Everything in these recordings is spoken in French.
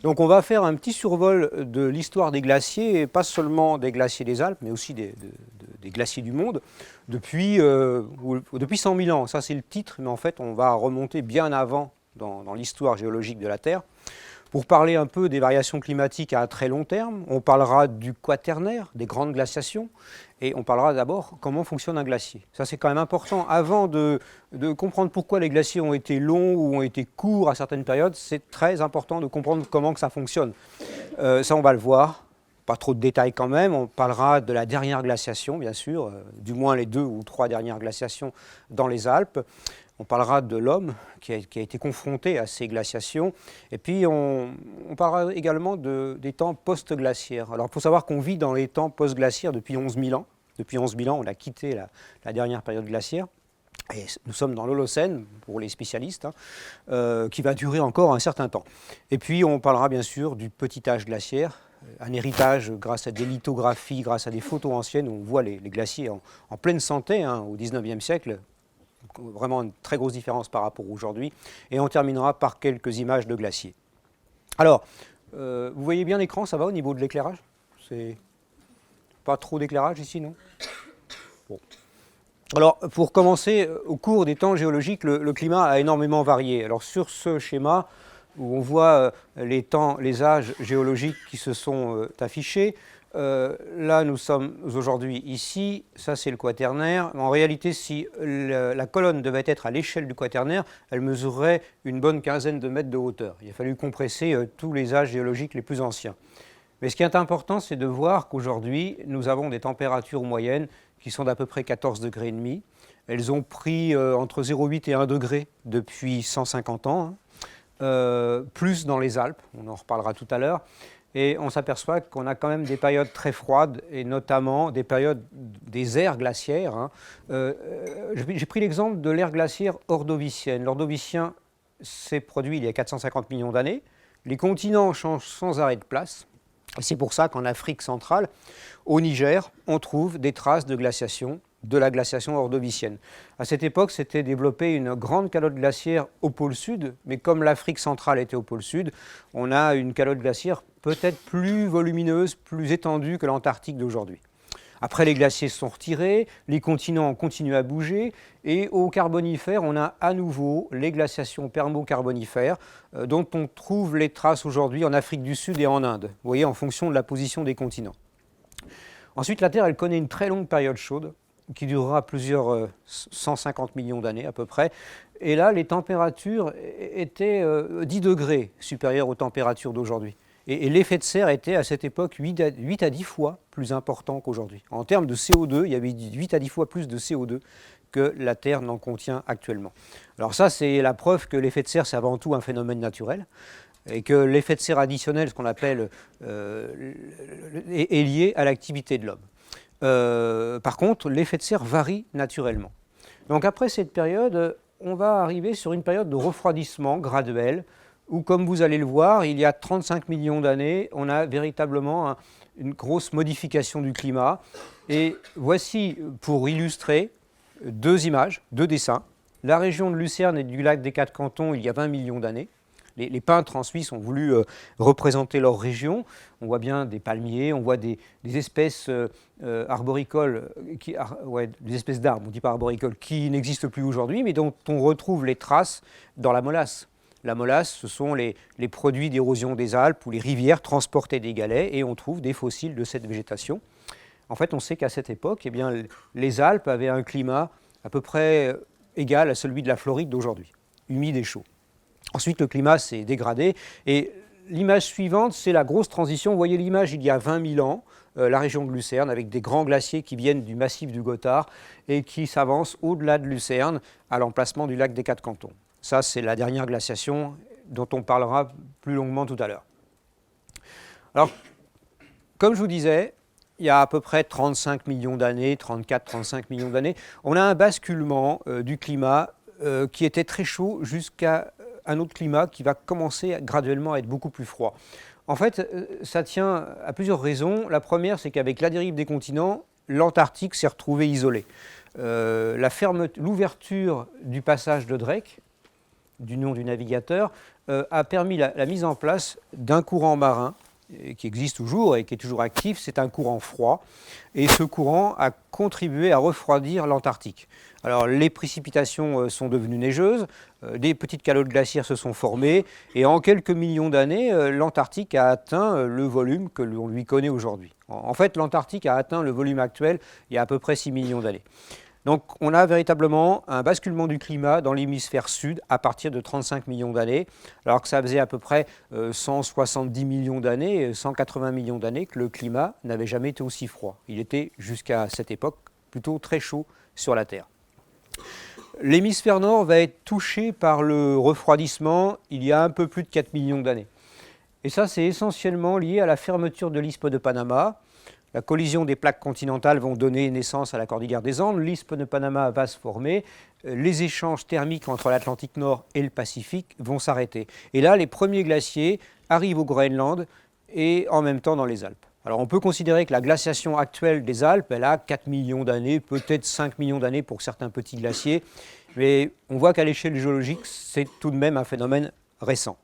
Donc on va faire un petit survol de l'histoire des glaciers, et pas seulement des glaciers des Alpes, mais aussi des glaciers du monde, depuis 100 000 ans. Ça c'est le titre, mais en fait on va remonter bien avant dans l'histoire géologique de la Terre. Pour parler un peu des variations climatiques à très long terme, on parlera du quaternaire, des grandes glaciations, et on parlera d'abord comment fonctionne un glacier. Ça c'est quand même important. Avant de comprendre pourquoi les glaciers ont été longs ou ont été courts à certaines périodes, c'est très important de comprendre comment que ça fonctionne. Ça on va le voir, pas trop de détails quand même. On parlera de la dernière glaciation, bien sûr, du moins les 2 ou 3 dernières glaciations dans les Alpes. On parlera de l'homme qui a été confronté à ces glaciations. Et puis, on parlera également des temps post-glaciaires. Alors, il faut savoir qu'on vit dans les temps post-glaciaires depuis 11 000 ans. Depuis 11 000 ans, on a quitté la dernière période glaciaire. Et nous sommes dans l'Holocène, pour les spécialistes, qui va durer encore un certain temps. Et puis, on parlera bien sûr du petit âge glaciaire, un héritage grâce à des lithographies, grâce à des photos anciennes où on voit les glaciers en pleine santé au XIXe siècle. Vraiment une très grosse différence par rapport à aujourd'hui. Et on terminera par quelques images de glaciers. Alors, vous voyez bien l'écran, ça va au niveau de l'éclairage? C'est pas trop d'éclairage ici, non? Bon. Alors, pour commencer, au cours des temps géologiques, le climat a énormément varié. Alors, sur ce schéma, où on voit les âges géologiques qui se sont affichés, là, nous sommes aujourd'hui ici, ça c'est le quaternaire. En réalité, si la colonne devait être à l'échelle du quaternaire, elle mesurerait une bonne quinzaine de mètres de hauteur. Il a fallu compresser tous les âges géologiques les plus anciens. Mais ce qui est important, c'est de voir qu'aujourd'hui, nous avons des températures moyennes qui sont d'à peu près 14,5 degrés. Elles ont pris entre 0,8 et 1 degré depuis 150 ans, plus dans les Alpes, on en reparlera tout à l'heure. Et on s'aperçoit qu'on a quand même des périodes très froides, et notamment des périodes des ères glaciaires. J'ai pris l'exemple de l'ère glaciaire ordovicienne. L'ordovicien s'est produit il y a 450 millions d'années. Les continents changent sans arrêt de place. Et c'est pour ça qu'en Afrique centrale, au Niger, on trouve des traces de glaciation, de la glaciation ordovicienne. À cette époque, s'était développée une grande calotte glaciaire au pôle sud, mais comme l'Afrique centrale était au pôle sud, on a une calotte glaciaire peut-être plus volumineuse, plus étendue que l'Antarctique d'aujourd'hui. Après, les glaciers se sont retirés, les continents ont continué à bouger, et au Carbonifère, on a à nouveau les glaciations permo-carbonifères, dont on trouve les traces aujourd'hui en Afrique du Sud et en Inde, vous voyez, en fonction de la position des continents. Ensuite, la Terre, elle connaît une très longue période chaude, qui durera plusieurs 150 millions d'années à peu près. Et là, les températures étaient 10 degrés supérieures aux températures d'aujourd'hui. Et l'effet de serre était à cette époque 8 à 10 fois plus important qu'aujourd'hui. En termes de CO2, il y avait 8 à 10 fois plus de CO2 que la Terre n'en contient actuellement. Alors ça, c'est la preuve que l'effet de serre, c'est avant tout un phénomène naturel, et que l'effet de serre additionnel, ce qu'on appelle, est lié à l'activité de l'homme. Par contre, l'effet de serre varie naturellement. Donc après cette période, on va arriver sur une période de refroidissement graduel, où, comme vous allez le voir, il y a 35 millions d'années, on a véritablement une grosse modification du climat. Et voici, pour illustrer, 2 images, 2 dessins. La région de Lucerne et du lac des Quatre Cantons, il y a 20 millions d'années. Les peintres en Suisse ont voulu représenter leur région. On voit bien des palmiers, on voit des espèces arboricoles, des espèces d'arbres, on ne dit pas arboricoles, qui n'existent plus aujourd'hui, mais dont on retrouve les traces dans la molasse. La molasse, ce sont les produits d'érosion des Alpes où les rivières transportaient des galets, et on trouve des fossiles de cette végétation. En fait, on sait qu'à cette époque, eh bien, les Alpes avaient un climat à peu près égal à celui de la Floride d'aujourd'hui, humide et chaud. Ensuite, le climat s'est dégradé, et l'image suivante, c'est la grosse transition. Vous voyez l'image il y a 20 000 ans, la région de Lucerne, avec des grands glaciers qui viennent du massif du Gothard et qui s'avancent au-delà de Lucerne, à l'emplacement du lac des Quatre Cantons. Ça, c'est la dernière glaciation dont on parlera plus longuement tout à l'heure. Alors, comme je vous disais, il y a à peu près 35 millions d'années, 34-35 millions d'années, on a un basculement du climat qui était très chaud jusqu'à un autre climat qui va commencer graduellement à être beaucoup plus froid. En fait, ça tient à plusieurs raisons. La première, c'est qu'avec la dérive des continents, l'Antarctique s'est retrouvé isolé. L'ouverture du passage de Drake, du nom du navigateur, a permis la mise en place d'un courant marin qui existe toujours et qui est toujours actif. C'est un courant froid et ce courant a contribué à refroidir l'Antarctique. Alors les précipitations sont devenues neigeuses, des petites calottes glaciaires se sont formées et en quelques millions d'années, l'Antarctique a atteint le volume que l'on lui connaît aujourd'hui. En fait, l'Antarctique a atteint le volume actuel il y a à peu près 6 millions d'années. Donc on a véritablement un basculement du climat dans l'hémisphère sud à partir de 35 millions d'années, alors que ça faisait à peu près 170 millions d'années, 180 millions d'années que le climat n'avait jamais été aussi froid. Il était jusqu'à cette époque plutôt très chaud sur la Terre. L'hémisphère nord va être touché par le refroidissement il y a un peu plus de 4 millions d'années. Et ça, c'est essentiellement lié à la fermeture de l'isthme de Panama. La collision des plaques continentales vont donner naissance à la cordillère des Andes, l'isthme de Panama va se former, les échanges thermiques entre l'Atlantique Nord et le Pacifique vont s'arrêter. Et là, les premiers glaciers arrivent au Groenland et en même temps dans les Alpes. Alors on peut considérer que la glaciation actuelle des Alpes, elle a 4 millions d'années, peut-être 5 millions d'années pour certains petits glaciers, mais on voit qu'à l'échelle géologique, c'est tout de même un phénomène récent.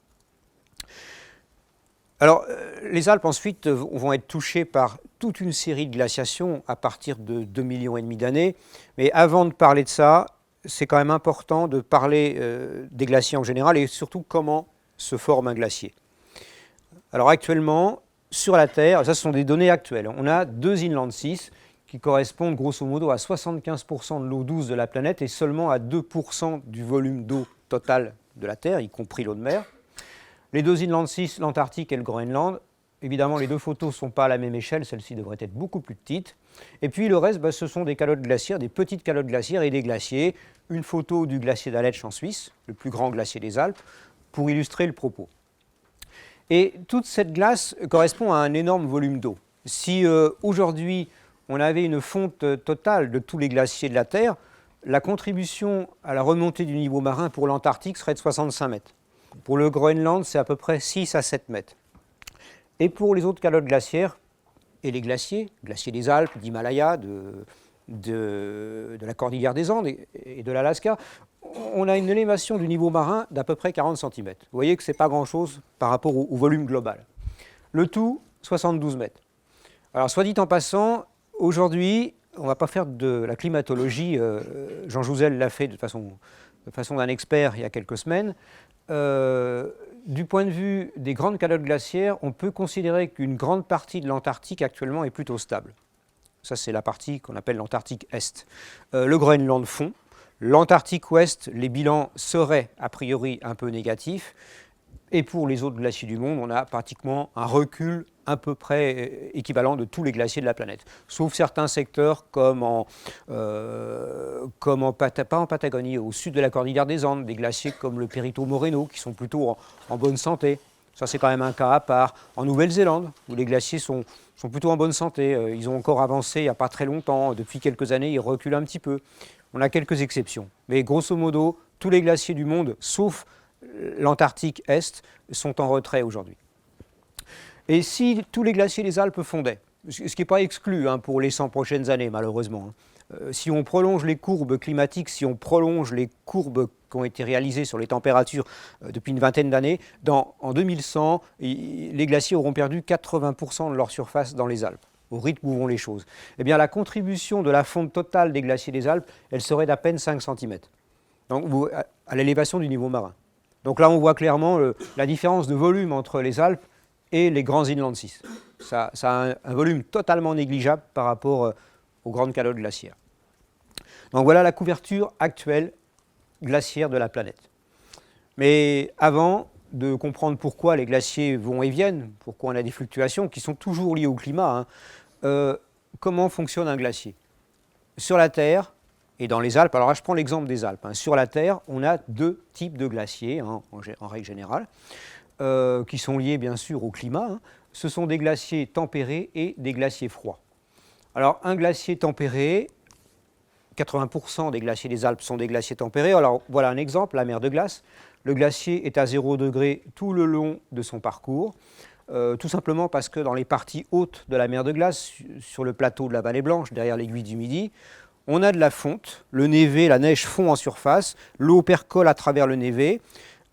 Alors, les Alpes ensuite vont être touchées par toute une série de glaciations à partir de 2,5 millions d'années. Mais avant de parler de ça, c'est quand même important de parler des glaciers en général et surtout comment se forme un glacier. Alors actuellement, sur la Terre, ça ce sont des données actuelles, on a 2 inland seas qui correspondent grosso modo à 75% de l'eau douce de la planète et seulement à 2% du volume d'eau total de la Terre, y compris l'eau de mer. Les 2 inland seas, l'Antarctique et le Groenland, évidemment les deux photos ne sont pas à la même échelle, celle-ci devrait être beaucoup plus petite. Et puis le reste, ce sont des calottes glaciaires, des petites calottes glaciaires et des glaciers. Une photo du glacier d'Aletsch en Suisse, le plus grand glacier des Alpes, pour illustrer le propos. Et toute cette glace correspond à un énorme volume d'eau. Si aujourd'hui on avait une fonte totale de tous les glaciers de la Terre, la contribution à la remontée du niveau marin pour l'Antarctique serait de 65 mètres. Pour le Groenland, c'est à peu près 6 à 7 mètres. Et pour les autres calottes glaciaires et les glaciers des Alpes, d'Himalaya, de la cordillère des Andes et de l'Alaska, on a une élévation du niveau marin d'à peu près 40 cm. Vous voyez que ce n'est pas grand-chose par rapport au volume global. Le tout, 72 mètres. Alors, soit dit en passant, aujourd'hui, on ne va pas faire de la climatologie. Jean Jouzel l'a fait de façon d'un expert il y a quelques semaines. Du point de vue des grandes calottes glaciaires, on peut considérer qu'une grande partie de l'Antarctique actuellement est plutôt stable. Ça, c'est la partie qu'on appelle l'Antarctique Est. Le Groenland fond. L'Antarctique Ouest, les bilans seraient a priori un peu négatifs. Et pour les autres glaciers du monde, on a pratiquement un recul à peu près équivalent de tous les glaciers de la planète. Sauf certains secteurs comme pas en Patagonie, au sud de la cordillère des Andes, des glaciers comme le Perito Moreno qui sont plutôt en bonne santé. Ça, c'est quand même un cas à part. En Nouvelle-Zélande, où les glaciers sont plutôt en bonne santé. Ils ont encore avancé il n'y a pas très longtemps. Depuis quelques années, ils reculent un petit peu. On a quelques exceptions. Mais grosso modo, tous les glaciers du monde, sauf l'Antarctique Est, sont en retrait aujourd'hui. Et si tous les glaciers des Alpes fondaient, ce qui n'est pas exclu pour les 100 prochaines années malheureusement, si on prolonge les courbes climatiques, si on prolonge les courbes qui ont été réalisées sur les températures depuis une vingtaine d'années, en 2100, les glaciers auront perdu 80% de leur surface dans les Alpes, au rythme où vont les choses. Eh bien, la contribution de la fonte totale des glaciers des Alpes, elle serait d'à peine 5 cm, donc, à l'élévation du niveau marin. Donc là, on voit clairement la différence de volume entre les Alpes et les grands inland seas. Ça a un volume totalement négligeable par rapport aux grandes calottes glaciaires. Donc voilà la couverture actuelle glaciaire de la planète. Mais avant de comprendre pourquoi les glaciers vont et viennent, pourquoi on a des fluctuations qui sont toujours liées au climat, comment fonctionne un glacier? Sur la Terre et dans les Alpes, alors là je prends l'exemple des Alpes, sur la Terre on a deux types de glaciers en règle générale, qui sont liés bien sûr au climat. Ce sont des glaciers tempérés et des glaciers froids. Alors un glacier tempéré, 80% des glaciers des Alpes sont des glaciers tempérés. Alors voilà un exemple, la mer de glace. Le glacier est à 0 degré tout le long de son parcours, tout simplement parce que dans les parties hautes de la mer de glace, sur le plateau de la Vallée Blanche, derrière l'aiguille du Midi, on a de la fonte, le névé, la neige fond en surface, l'eau percole à travers le névé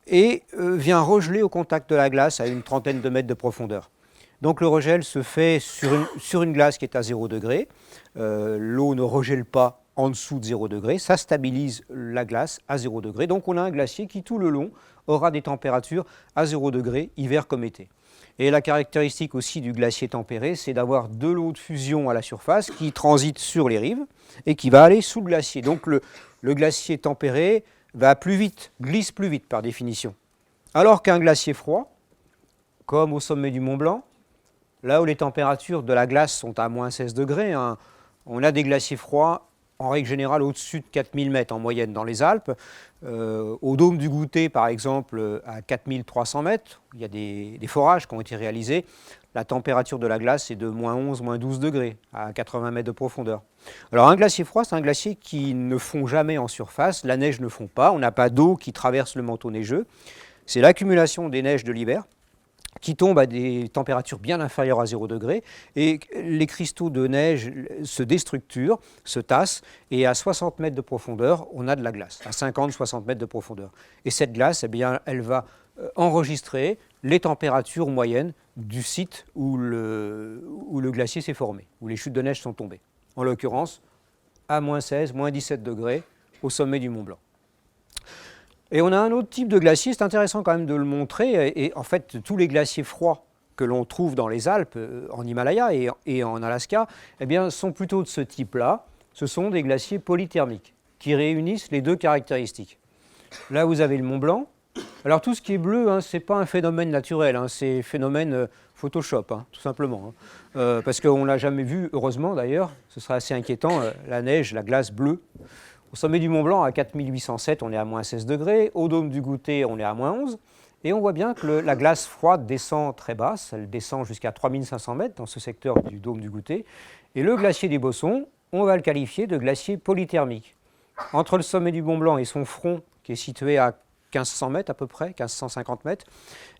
et vient regeler au contact de la glace à une trentaine de mètres de profondeur. Donc le regel se fait sur une glace qui est à 0 degré. L'eau ne regèle pas en dessous de 0 degré, ça stabilise la glace à 0 degré. Donc on a un glacier qui tout le long aura des températures à 0 degré, hiver comme été. Et la caractéristique aussi du glacier tempéré, c'est d'avoir de l'eau de fusion à la surface qui transite sur les rives et qui va aller sous le glacier. Donc le glacier tempéré va plus vite, glisse plus vite par définition. Alors qu'un glacier froid, comme au sommet du Mont Blanc, là où les températures de la glace sont à moins 16 degrés, hein, on a des glaciers froids en règle générale au-dessus de 4000 mètres en moyenne dans les Alpes. Au dôme du Goutet, par exemple, à 4300 mètres, il y a des forages qui ont été réalisés. La température de la glace est de moins 11, moins 12 degrés à 80 mètres de profondeur. Alors un glacier froid, c'est un glacier qui ne fond jamais en surface, la neige ne fond pas, on n'a pas d'eau qui traverse le manteau neigeux. C'est l'accumulation des neiges de l'hiver qui tombe à des températures bien inférieures à 0 degré, et les cristaux de neige se déstructurent, se tassent, et à 60 mètres de profondeur, on a de la glace, à 50-60 mètres de profondeur. Et cette glace, eh bien, elle va enregistrer les températures moyennes du site où le glacier s'est formé, où les chutes de neige sont tombées. En l'occurrence, à moins 16, moins 17 degrés, au sommet du Mont Blanc. Et on a un autre type de glacier, c'est intéressant quand même de le montrer, et en fait tous les glaciers froids que l'on trouve dans les Alpes, en Himalaya et en Alaska, eh bien, sont plutôt de ce type-là. Ce sont des glaciers polythermiques qui réunissent les deux caractéristiques. Là vous avez le Mont Blanc. Alors tout ce qui est bleu, hein, ce n'est pas un phénomène naturel, hein, c'est phénomène Photoshop, hein, tout simplement. Hein. Parce qu'on ne l'a jamais vu, heureusement d'ailleurs, ce serait assez inquiétant, la neige, la glace bleue. Au sommet du Mont Blanc, à 4807, on est à moins 16 degrés. Au dôme du Goutet, on est à moins 11. Et on voit bien que la glace froide descend très basse. Elle descend jusqu'à 3500 mètres dans ce secteur du dôme du Goutet. Et le glacier des Bossons, on va le qualifier de glacier polythermique. Entre le sommet du Mont Blanc et son front, qui est situé à 1500 mètres à peu près, 1550 mètres,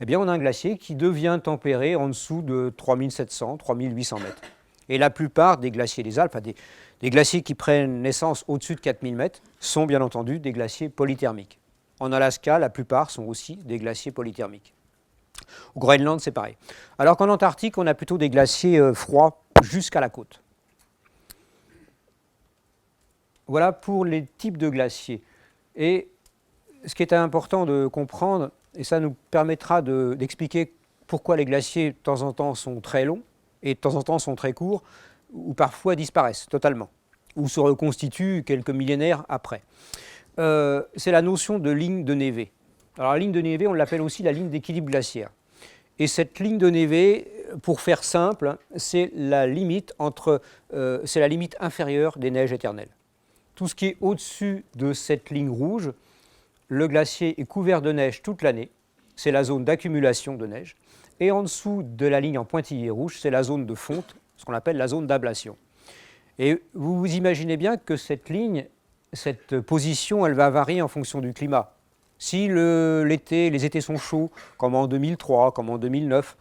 eh bien on a un glacier qui devient tempéré en dessous de 3700, 3800 mètres. Et la plupart des glaciers des Alpes, des glaciers qui prennent naissance au-dessus de 4000 mètres, sont bien entendu des glaciers polythermiques. En Alaska, la plupart sont aussi des glaciers polythermiques. Au Groenland, c'est pareil. Alors qu'en Antarctique, on a plutôt des glaciers froids jusqu'à la côte. Voilà pour les types de glaciers. Et ce qui est important de comprendre, et ça nous permettra d'expliquer pourquoi les glaciers de temps en temps sont très longs et de temps en temps sont très courts, ou parfois disparaissent totalement, ou se reconstituent quelques millénaires après. C'est la notion de ligne de névé. Alors la ligne de névé, on l'appelle aussi la ligne d'équilibre glaciaire. Et cette ligne de névé, pour faire simple, c'est la limite inférieure des neiges éternelles. Tout ce qui est au-dessus de cette ligne rouge, le glacier est couvert de neige toute l'année, c'est la zone d'accumulation de neige, et en dessous de la ligne en pointillé rouge, c'est la zone de fonte, ce qu'on appelle la zone d'ablation. Et vous vous imaginez bien que cette ligne, cette position, elle va varier en fonction du climat. Si les étés sont chauds, comme en 2003, comme en 2009,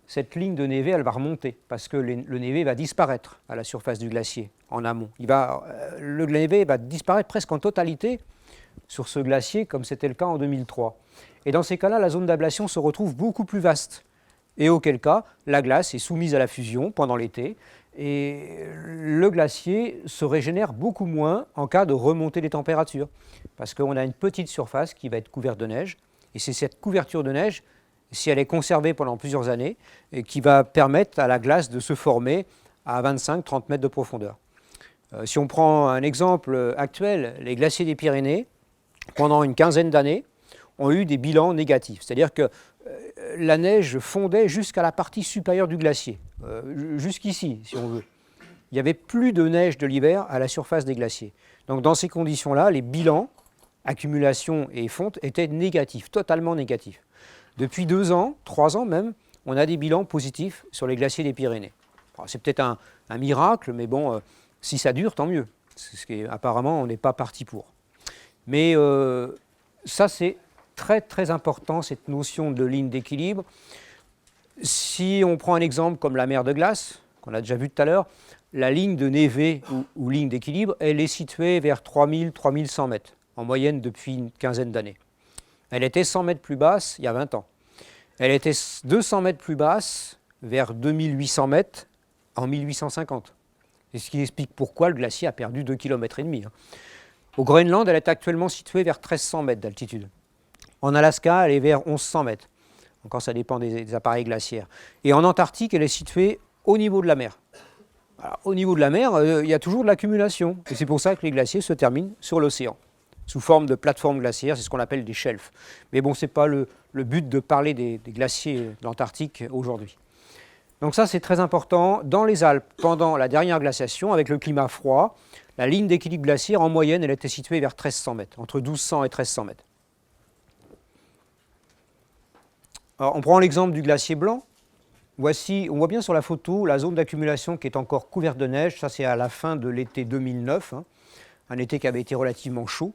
cette ligne de névé, elle va remonter, parce que le névé va disparaître à la surface du glacier, en amont. Le névé va disparaître presque en totalité sur ce glacier, comme c'était le cas en 2003. Et dans ces cas-là, la zone d'ablation se retrouve beaucoup plus vaste. Et auquel cas, la glace est soumise à la fusion pendant l'été, et le glacier se régénère beaucoup moins en cas de remontée des températures, parce qu'on a une petite surface qui va être couverte de neige, et c'est cette couverture de neige, si elle est conservée pendant plusieurs années, qui va permettre à la glace de se former à 25-30 mètres de profondeur. Si on prend un exemple actuel, les glaciers des Pyrénées, pendant une quinzaine d'années, ont eu des bilans négatifs, c'est-à-dire que la neige fondait jusqu'à la partie supérieure du glacier, jusqu'ici, si on veut. Il n'y avait plus de neige de l'hiver à la surface des glaciers. Donc dans ces conditions-là, les bilans, accumulation et fonte, étaient négatifs, totalement négatifs. Depuis 2 ans, 3 ans même, on a des bilans positifs sur les glaciers des Pyrénées. C'est peut-être un miracle, mais bon, si ça dure, tant mieux. Apparemment, on n'est pas parti pour. Mais ça, c'est très très important, cette notion de ligne d'équilibre. Si on prend un exemple comme la mer de glace, qu'on a déjà vu tout à l'heure, la ligne de névé ou ligne d'équilibre, elle est située vers 3000-3100 mètres, en moyenne depuis une quinzaine d'années. Elle était 100 mètres plus basse il y a 20 ans. Elle était 200 mètres plus basse, vers 2800 mètres, en 1850. C'est ce qui explique pourquoi le glacier a perdu 2,5 km. Au Groenland, elle est actuellement située vers 1300 mètres d'altitude. En Alaska, elle est vers 1100 mètres. Encore, ça dépend des appareils glaciaires. Et en Antarctique, elle est située au niveau de la mer. Alors, au niveau de la mer, il y a toujours de l'accumulation. Et c'est pour ça que les glaciers se terminent sur l'océan, sous forme de plateformes glaciaires, c'est ce qu'on appelle des shelfs. Mais bon, ce n'est pas le but de parler des glaciers de l'Antarctique aujourd'hui. Donc ça, c'est très important. Dans les Alpes, pendant la dernière glaciation, avec le climat froid, la ligne d'équilibre glaciaire, en moyenne, elle était située vers 1300 mètres, entre 1200 et 1300 mètres. Alors, on prend l'exemple du glacier blanc. Voici, on voit bien sur la photo la zone d'accumulation qui est encore couverte de neige. Ça, c'est à la fin de l'été 2009, un été qui avait été relativement chaud.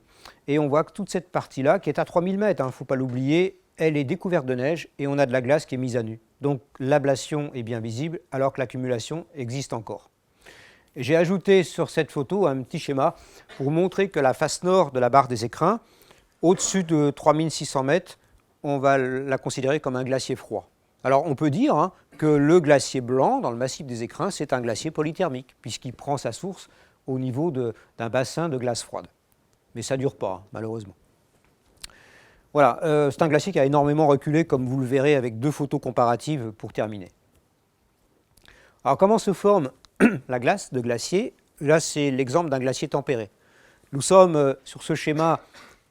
Et on voit que toute cette partie-là, qui est à 3000 mètres, il ne faut pas l'oublier, elle est découverte de neige et on a de la glace qui est mise à nu. Donc l'ablation est bien visible alors que l'accumulation existe encore. J'ai ajouté sur cette photo un petit schéma pour montrer que la face nord de la barre des Écrins, au-dessus de 3600 mètres, on va la considérer comme un glacier froid. Alors on peut dire que le glacier blanc dans le massif des Écrins, c'est un glacier polythermique, puisqu'il prend sa source au niveau d'un bassin de glace froide. Mais ça ne dure pas, malheureusement. Voilà, c'est un glacier qui a énormément reculé, comme vous le verrez avec deux photos comparatives pour terminer. Alors comment se forme la glace de glacier? Là, c'est l'exemple d'un glacier tempéré. Nous sommes sur ce schéma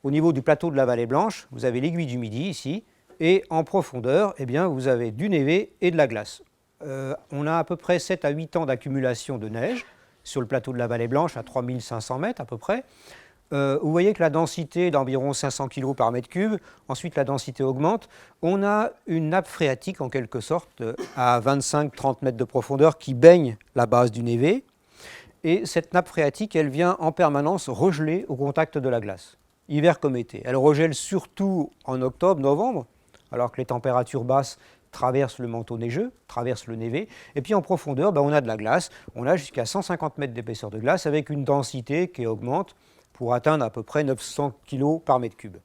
au niveau du plateau de la Vallée Blanche. Vous avez l'aiguille du Midi ici, et en profondeur, eh bien, vous avez du névé et de la glace. On a à peu près 7 à 8 ans d'accumulation de neige sur le plateau de la Vallée Blanche à 3500 mètres à peu près. Vous voyez que la densité est d'environ 500 kg par mètre cube. Ensuite, la densité augmente. On a une nappe phréatique, en quelque sorte, à 25-30 mètres de profondeur qui baigne la base du névé. Et cette nappe phréatique, elle vient en permanence regeler au contact de la glace, hiver comme été. Elle regèle surtout en octobre, novembre, alors que les températures basses traversent le manteau neigeux, traversent le névé. Et puis en profondeur, on a de la glace. On a jusqu'à 150 mètres d'épaisseur de glace avec une densité qui augmente pour atteindre à peu près 900 kg par mètre cube.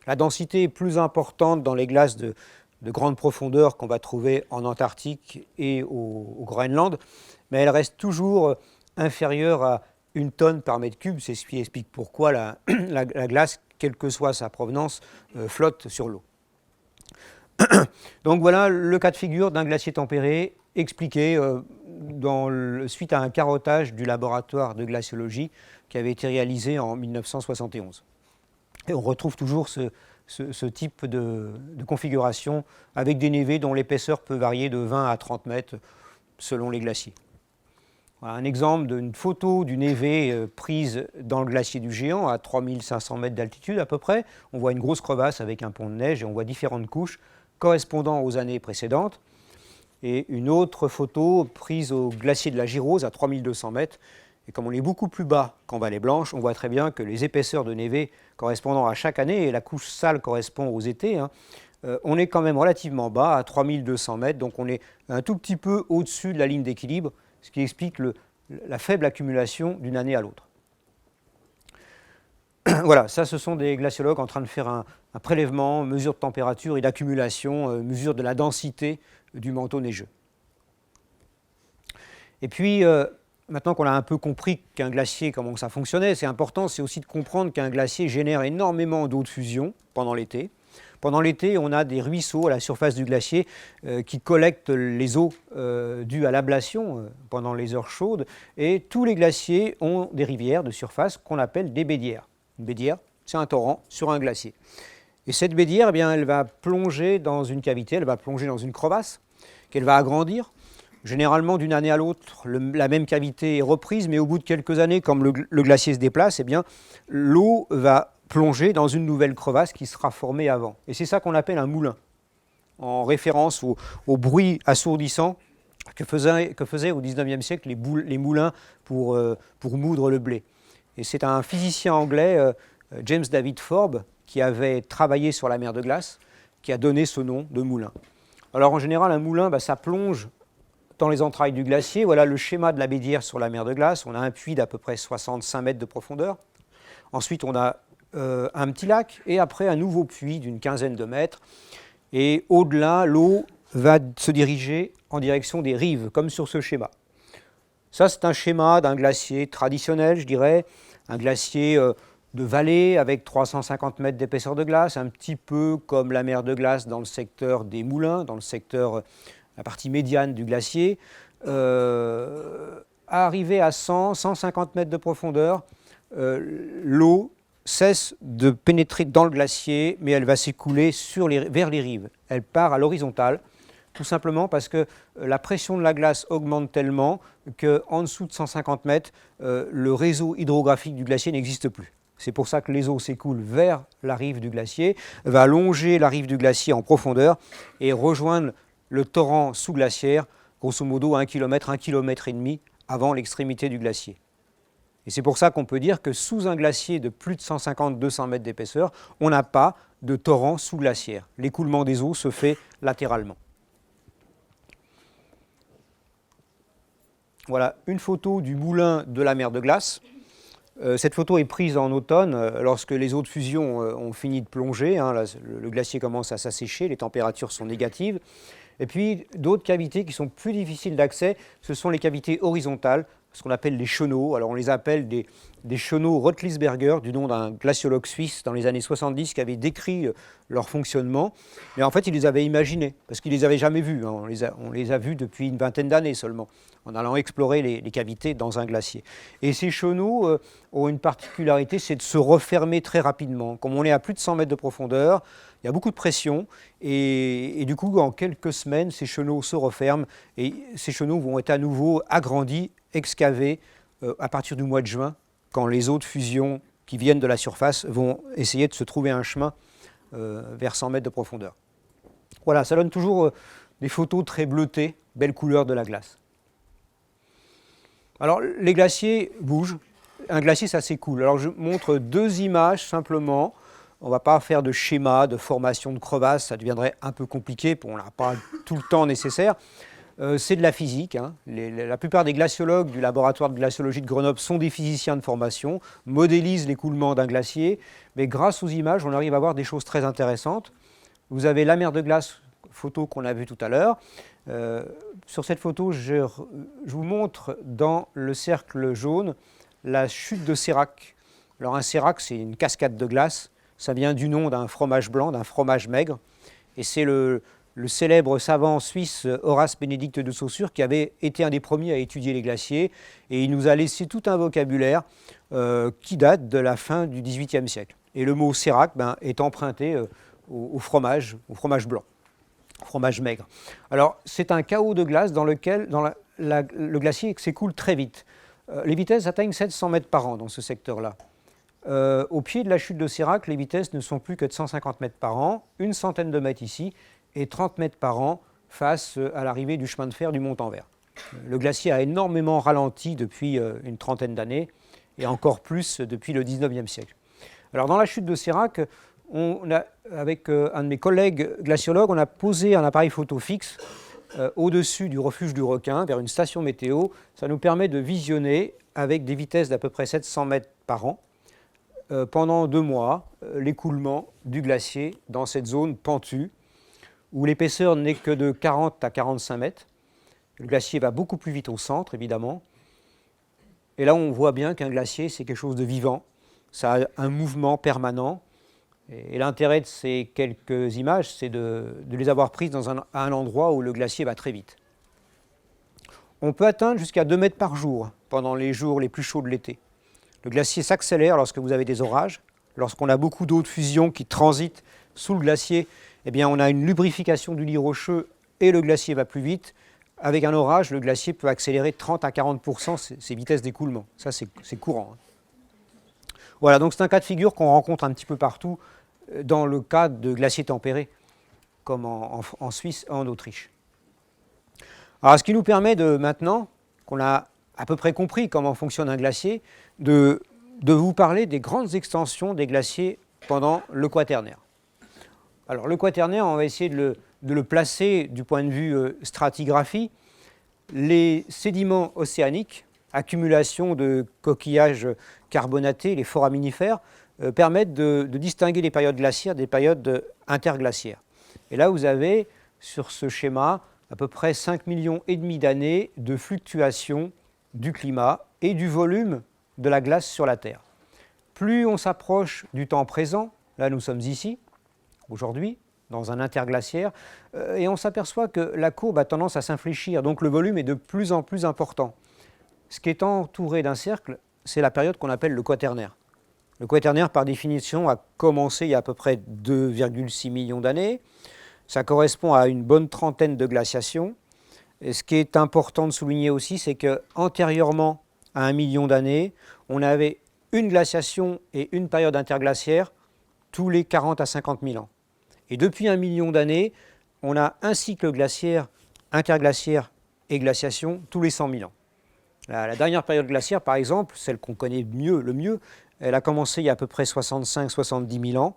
La densité est plus importante dans les glaces de grande profondeur qu'on va trouver en Antarctique et au Groenland, mais elle reste toujours inférieure à 1 tonne par mètre cube. C'est ce qui explique pourquoi la glace, quelle que soit sa provenance, flotte sur l'eau. Donc voilà le cas de figure d'un glacier tempéré expliqué suite à un carottage du laboratoire de glaciologie qui avait été réalisé en 1971. Et on retrouve toujours ce type de configuration avec des névés dont l'épaisseur peut varier de 20 à 30 mètres selon les glaciers. Voilà un exemple d'une photo du névé prise dans le glacier du Géant à 3500 mètres d'altitude à peu près. On voit une grosse crevasse avec un pont de neige et on voit différentes couches correspondant aux années précédentes. Et une autre photo prise au glacier de la Girose à 3200 mètres. Et comme on est beaucoup plus bas qu'en Vallée Blanche, on voit très bien que les épaisseurs de névé correspondant à chaque année, et la couche sale correspond aux étés, on est quand même relativement bas, à 3200 mètres, donc on est un tout petit peu au-dessus de la ligne d'équilibre, ce qui explique la faible accumulation d'une année à l'autre. Voilà, ça ce sont des glaciologues en train de faire un prélèvement, mesure de température et d'accumulation, mesure de la densité du manteau neigeux. Et puis, maintenant qu'on a un peu compris qu'un glacier, comment ça fonctionnait, c'est important, c'est aussi de comprendre qu'un glacier génère énormément d'eau de fusion pendant l'été. Pendant l'été, on a des ruisseaux à la surface du glacier qui collectent les eaux dues à l'ablation pendant les heures chaudes. Et tous les glaciers ont des rivières de surface qu'on appelle des bédières. Une bédière, c'est un torrent sur un glacier. Et cette bédière, eh bien, elle va plonger dans une cavité, elle va plonger dans une crevasse qu'elle va agrandir. Généralement, d'une année à l'autre, la même cavité est reprise, mais au bout de quelques années, comme le glacier se déplace, eh bien, l'eau va plonger dans une nouvelle crevasse qui sera formée avant. Et c'est ça qu'on appelle un moulin, en référence au bruit assourdissant que faisaient au XIXe siècle les moulins pour moudre le blé. Et c'est un physicien anglais, James David Forbes, qui avait travaillé sur la mer de glace, qui a donné ce nom de moulin. Alors en général, un moulin, ça plonge dans les entrailles du glacier. Voilà le schéma de la baie d'Hyères sur la mer de glace. On a un puits d'à peu près 65 mètres de profondeur. Ensuite, on a un petit lac et après un nouveau puits d'une quinzaine de mètres. Et au-delà, l'eau va se diriger en direction des rives, comme sur ce schéma. Ça, c'est un schéma d'un glacier traditionnel, je dirais, un glacier de vallée avec 350 mètres d'épaisseur de glace, un petit peu comme la mer de glace dans le secteur des Moulins, dans le secteur, la partie médiane du glacier. Arrivé à 100, 150 mètres de profondeur, l'eau cesse de pénétrer dans le glacier, mais elle va s'écouler vers les rives. Elle part à l'horizontale, tout simplement parce que la pression de la glace augmente tellement qu'en dessous de 150 mètres, le réseau hydrographique du glacier n'existe plus. C'est pour ça que les eaux s'écoulent vers la rive du glacier, va longer la rive du glacier en profondeur et rejoindre le torrent sous-glaciaire, grosso modo à 1 km, 1,5 km avant l'extrémité du glacier. Et c'est pour ça qu'on peut dire que sous un glacier de plus de 150-200 mètres d'épaisseur, on n'a pas de torrent sous-glaciaire. L'écoulement des eaux se fait latéralement. Voilà une photo du moulin de la mer de glace. Cette photo est prise en automne, lorsque les eaux de fusion ont fini de plonger. Là, le glacier commence à s'assécher, les températures sont négatives. Et puis d'autres cavités qui sont plus difficiles d'accès, ce sont les cavités horizontales, ce qu'on appelle les chenaux. Alors on les appelle des chenaux Rotlisberger, du nom d'un glaciologue suisse dans les années 70 qui avait décrit leur fonctionnement. Mais en fait, il les avait imaginés, parce qu'il ne les avait jamais vus. On les a vus depuis une vingtaine d'années seulement, en allant explorer les cavités dans un glacier. Et ces chenaux ont une particularité, c'est de se refermer très rapidement. Comme on est à plus de 100 mètres de profondeur, il y a beaucoup de pression, et du coup, en quelques semaines, ces chenaux se referment, et ces chenaux vont être à nouveau agrandis, excavés à partir du mois de juin, quand les eaux de fusion qui viennent de la surface vont essayer de se trouver un chemin vers 100 mètres de profondeur. Voilà, ça donne toujours des photos très bleutées, belle couleur de la glace. Alors, les glaciers bougent. Un glacier, ça s'écoule. Alors, je montre deux images simplement. On ne va pas faire de schéma, de formation de crevasses, ça deviendrait un peu compliqué, on n'a pas tout le temps nécessaire. C'est de la physique. La plupart des glaciologues du laboratoire de glaciologie de Grenoble sont des physiciens de formation, modélisent l'écoulement d'un glacier, mais grâce aux images, on arrive à voir des choses très intéressantes. Vous avez la mer de glace, photo qu'on a vue tout à l'heure. Sur cette photo, je vous montre dans le cercle jaune la chute de Sérac. Alors un sérac, c'est une cascade de glace. Ça vient du nom d'un fromage blanc, d'un fromage maigre. Et c'est le célèbre savant suisse Horace Bénédicte de Saussure qui avait été un des premiers à étudier les glaciers. Et il nous a laissé tout un vocabulaire qui date de la fin du XVIIIe siècle. Et le mot sérac est emprunté au fromage blanc, au fromage maigre. Alors c'est un chaos de glace dans lequel le glacier s'écoule très vite. Les vitesses atteignent 700 mètres par an dans ce secteur-là. Au pied de la chute de Sérac, les vitesses ne sont plus que de 150 mètres par an, une centaine de mètres ici, et 30 mètres par an face à l'arrivée du chemin de fer du Mont-en-Vert. Le glacier a énormément ralenti depuis une trentaine d'années, et encore plus depuis le 19e siècle. Alors dans la chute de Sérac, avec un de mes collègues glaciologues, on a posé un appareil photo fixe au-dessus du refuge du Requin, vers une station météo. Ça nous permet de visionner avec des vitesses d'à peu près 700 mètres par an, pendant 2 mois, l'écoulement du glacier dans cette zone pentue, où l'épaisseur n'est que de 40 à 45 mètres. Le glacier va beaucoup plus vite au centre, évidemment. Et là, on voit bien qu'un glacier, c'est quelque chose de vivant. Ça a un mouvement permanent. Et l'intérêt de ces quelques images, c'est de les avoir prises à un endroit où le glacier va très vite. On peut atteindre jusqu'à 2 mètres par jour pendant les jours les plus chauds de l'été. Le glacier s'accélère lorsque vous avez des orages. Lorsqu'on a beaucoup d'eau de fusion qui transite sous le glacier, eh bien, on a une lubrification du lit rocheux et le glacier va plus vite. Avec un orage, le glacier peut accélérer 30 à 40% ses vitesses d'écoulement. Ça, c'est courant. Voilà, donc c'est un cas de figure qu'on rencontre un petit peu partout dans le cas de glaciers tempérés, comme en Suisse et en Autriche. Alors, ce qui nous permet maintenant qu'on a à peu près compris comment fonctionne un glacier, de vous parler des grandes extensions des glaciers pendant le Quaternaire. Alors le Quaternaire, on va essayer de le placer du point de vue stratigraphie, les sédiments océaniques, accumulation de coquillages carbonatés, les foraminifères, permettent de distinguer les périodes glaciaires des périodes interglaciaires. Et là, vous avez, sur ce schéma, à peu près 5,5 millions d'années de fluctuation du climat et du volume de la glace sur la Terre. Plus on s'approche du temps présent, là nous sommes ici, aujourd'hui, dans un interglaciaire, et on s'aperçoit que la courbe a tendance à s'infléchir, donc le volume est de plus en plus important. Ce qui est entouré d'un cercle, c'est la période qu'on appelle le Quaternaire. Le Quaternaire, par définition, a commencé il y a à peu près 2,6 millions d'années. Ça correspond à une bonne trentaine de glaciations. Et ce qui est important de souligner aussi, c'est qu'antérieurement à 1 million d'années, on avait une glaciation et une période interglaciaire tous les 40 à 50 000 ans. Et depuis 1 million d'années, on a un cycle glaciaire, interglaciaire et glaciation tous les 100 000 ans. La dernière période glaciaire, par exemple, celle qu'on connaît le mieux, elle a commencé il y a à peu près 65-70 000 ans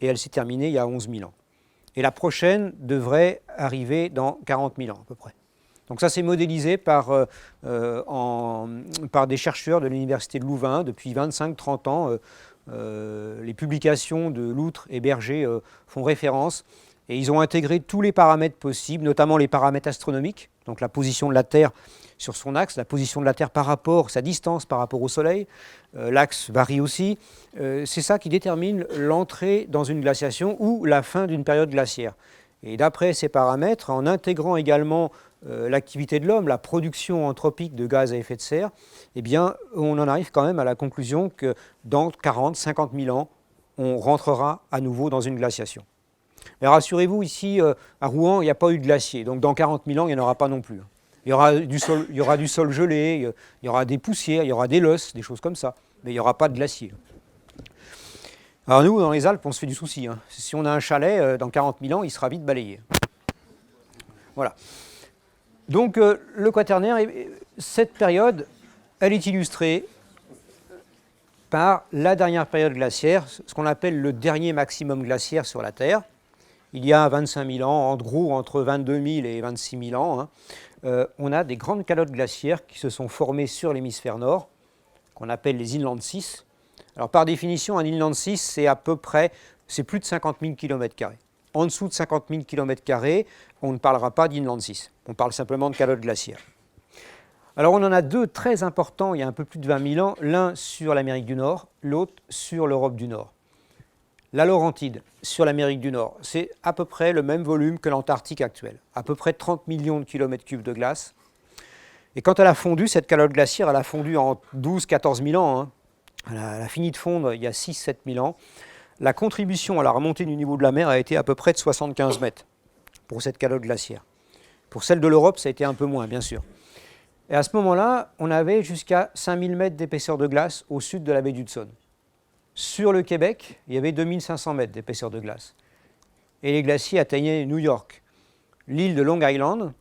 et elle s'est terminée il y a 11 000 ans. Et la prochaine devrait arriver dans 40 000 ans à peu près. Donc ça, c'est modélisé par des chercheurs de l'Université de Louvain depuis 25-30 ans. Les publications de Loutre et Berger font référence et ils ont intégré tous les paramètres possibles, notamment les paramètres astronomiques, donc la position de la Terre sur son axe, la position de la Terre par rapport, sa distance par rapport au Soleil, l'axe varie aussi. C'est ça qui détermine l'entrée dans une glaciation ou la fin d'une période glaciaire. Et d'après ces paramètres, en intégrant également l'activité de l'homme, la production anthropique de gaz à effet de serre, eh bien, on en arrive quand même à la conclusion que dans 40-50 000 ans, on rentrera à nouveau dans une glaciation. Mais rassurez-vous, ici, à Rouen, il n'y a pas eu de glacier. Donc dans 40 000 ans, il n'y en aura pas non plus. Il y aura du sol gelé, il y aura des poussières, il y aura des losses, des choses comme ça. Mais il n'y aura pas de glacier. Alors nous, dans les Alpes, on se fait du souci. Si on a un chalet, dans 40 000 ans, il sera vite balayé. Voilà. Donc le Quaternaire, cette période, elle est illustrée par la dernière période glaciaire, ce qu'on appelle le dernier maximum glaciaire sur la Terre. Il y a 25 000 ans, en gros entre 22 000 et 26 000 ans, on a des grandes calottes glaciaires qui se sont formées sur l'hémisphère nord, qu'on appelle les Inland 6. Alors par définition, un Inland 6, c'est plus de 50 000 km². En dessous de 50 000 km², on ne parlera pas d'Inland 6. On parle simplement de calottes glaciaires. Alors on en a deux très importants il y a un peu plus de 20 000 ans, l'un sur l'Amérique du Nord, l'autre sur l'Europe du Nord. La Laurentide, sur l'Amérique du Nord, c'est à peu près le même volume que l'Antarctique actuelle, à peu près 30 millions de km³ de glace. Et quand elle a fondu, cette calotte glaciaire, elle a fondu en 12-14 000 ans. Elle a fini de fondre il y a 6-7 000 ans. La contribution à la remontée du niveau de la mer a été à peu près de 75 mètres pour cette calotte glaciaire. Pour celle de l'Europe, ça a été un peu moins, bien sûr. Et à ce moment-là, on avait jusqu'à 5000 mètres d'épaisseur de glace au sud de la baie d'Hudson. Sur le Québec, il y avait 2500 mètres d'épaisseur de glace. Et les glaciers atteignaient New York. L'île de Long Island,